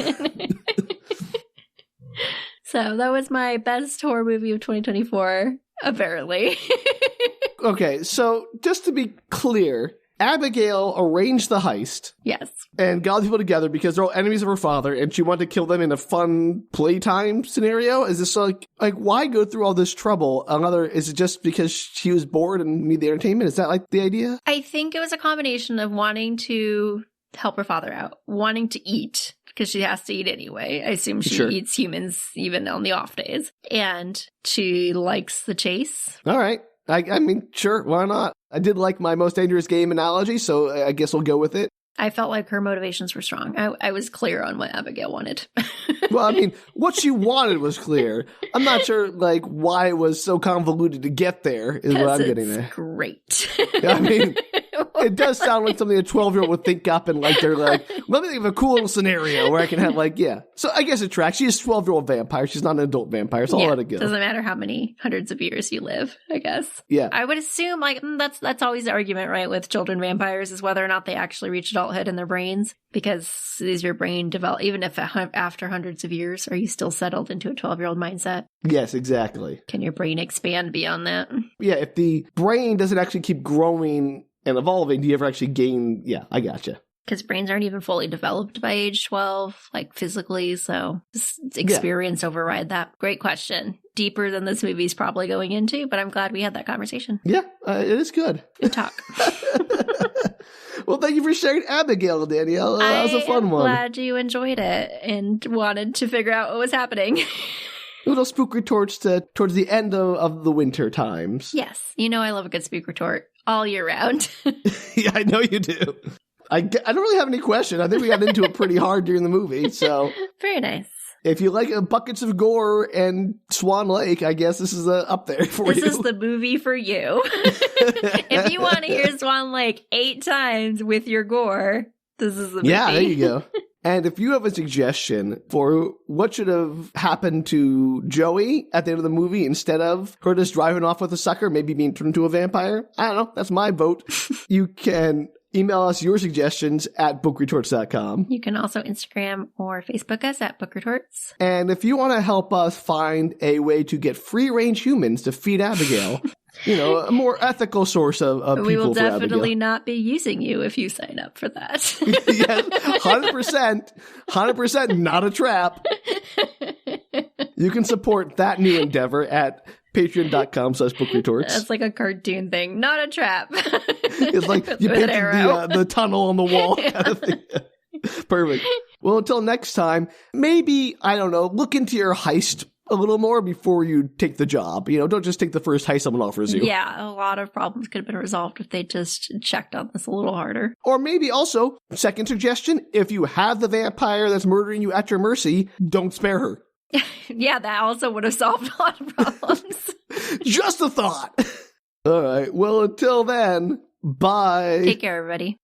So that was my best horror movie of 2024, apparently. Okay, so just to be clear, Abigail arranged the heist. Yes. And got people together because they're all enemies of her father, and she wanted to kill them in a fun playtime scenario? Is this like why go through all this trouble? Is it just because she was bored and needed the entertainment? Is that like the idea? I think it was a combination of wanting to help her father out, wanting to eat, because she has to eat anyway. I assume she eats humans even on the off days. And she likes the chase. All right. I mean, sure, why not? I did like my most dangerous game analogy, so I guess we'll go with it. I felt like her motivations were strong. I was clear on what Abigail wanted. Well, I mean, what she wanted was clear. I'm not sure, like, why it was so convoluted to get there is what I'm getting at. Great. I mean, It does sound like something a 12-year-old would think up and like they're like, let me think of a cool little scenario where I can have like, yeah. So I guess it tracks. She's a 12-year-old vampire. She's not an adult vampire. So I'll let it go. Doesn't matter how many hundreds of years you live, I guess. Yeah. I would assume like that's always the argument, right, with children vampires is whether or not they actually reach adulthood in their brains, because is your brain develop even if after hundreds of years, are you still settled into a 12-year-old mindset? Yes, exactly. Can your brain expand beyond that? Yeah, if the brain doesn't actually keep growing and evolving, do you ever actually gain? Yeah, I gotcha. Because brains aren't even fully developed by age 12, like physically, so experience override that. Great question. Deeper than this movie's probably going into, but I'm glad we had that conversation. Yeah, it is good. Good talk. Well, thank you for sharing Abigail, Danielle. That was a fun one. I'm glad you enjoyed it and wanted to figure out what was happening. Little spook retorts towards the end of the winter times. Yes. You know I love a good spook retort all year round. Yeah, I know you do. I don't really have any question. I think we got into it pretty hard during the movie, so. Very nice. If you like buckets of gore and Swan Lake, I guess this is up there for you. This is the movie for you. If you want to hear Swan Lake 8 times with your gore, this is the movie. Yeah, there you go. And if you have a suggestion for what should have happened to Joey at the end of the movie instead of her just driving off with a sucker, maybe being turned into a vampire, I don't know. That's my vote. You can email us your suggestions at bookretorts.com. You can also Instagram or Facebook us at Book Retorts. And if you want to help us find a way to get free-range humans to feed Abigail, you know, a more ethical source of people for We will Abigail. definitely not be using you if you sign up for that. Yes, 100% not a trap. You can support that new endeavor at patreon.com/bookretorts. That's like a cartoon thing, not a trap. It's like you painted the tunnel on the wall kind of thing. Perfect. Well, until next time, maybe, I don't know, look into your heist a little more before you take the job. You know, don't just take the first heist someone offers you. Yeah, a lot of problems could have been resolved if they just checked on this a little harder. Or maybe also, second suggestion, if you have the vampire that's murdering you at your mercy, don't spare her. Yeah, that also would have solved a lot of problems. Just a thought. All right. Well, until then, bye. Take care, everybody.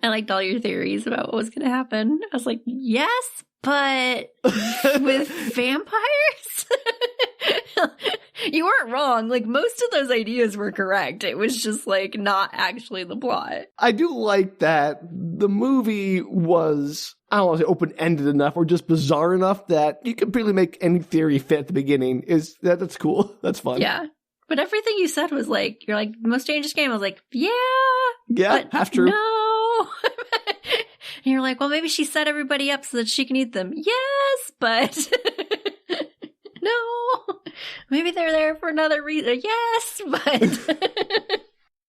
I liked all your theories about what was going to happen. I was like, yes, but with vampires? You weren't wrong. Like, most of those ideas were correct. It was just, like, not actually the plot. I do like that the movie was, I don't want to say open-ended enough or just bizarre enough that you could really make any theory fit at the beginning. That's cool. That's fun. Yeah. But everything you said was like, you're like, most dangerous game. I was like, yeah. Yeah, half true. No. And you're like, well, maybe she set everybody up so that she can eat them. Yes, but no. Maybe they're there for another reason. Yes, but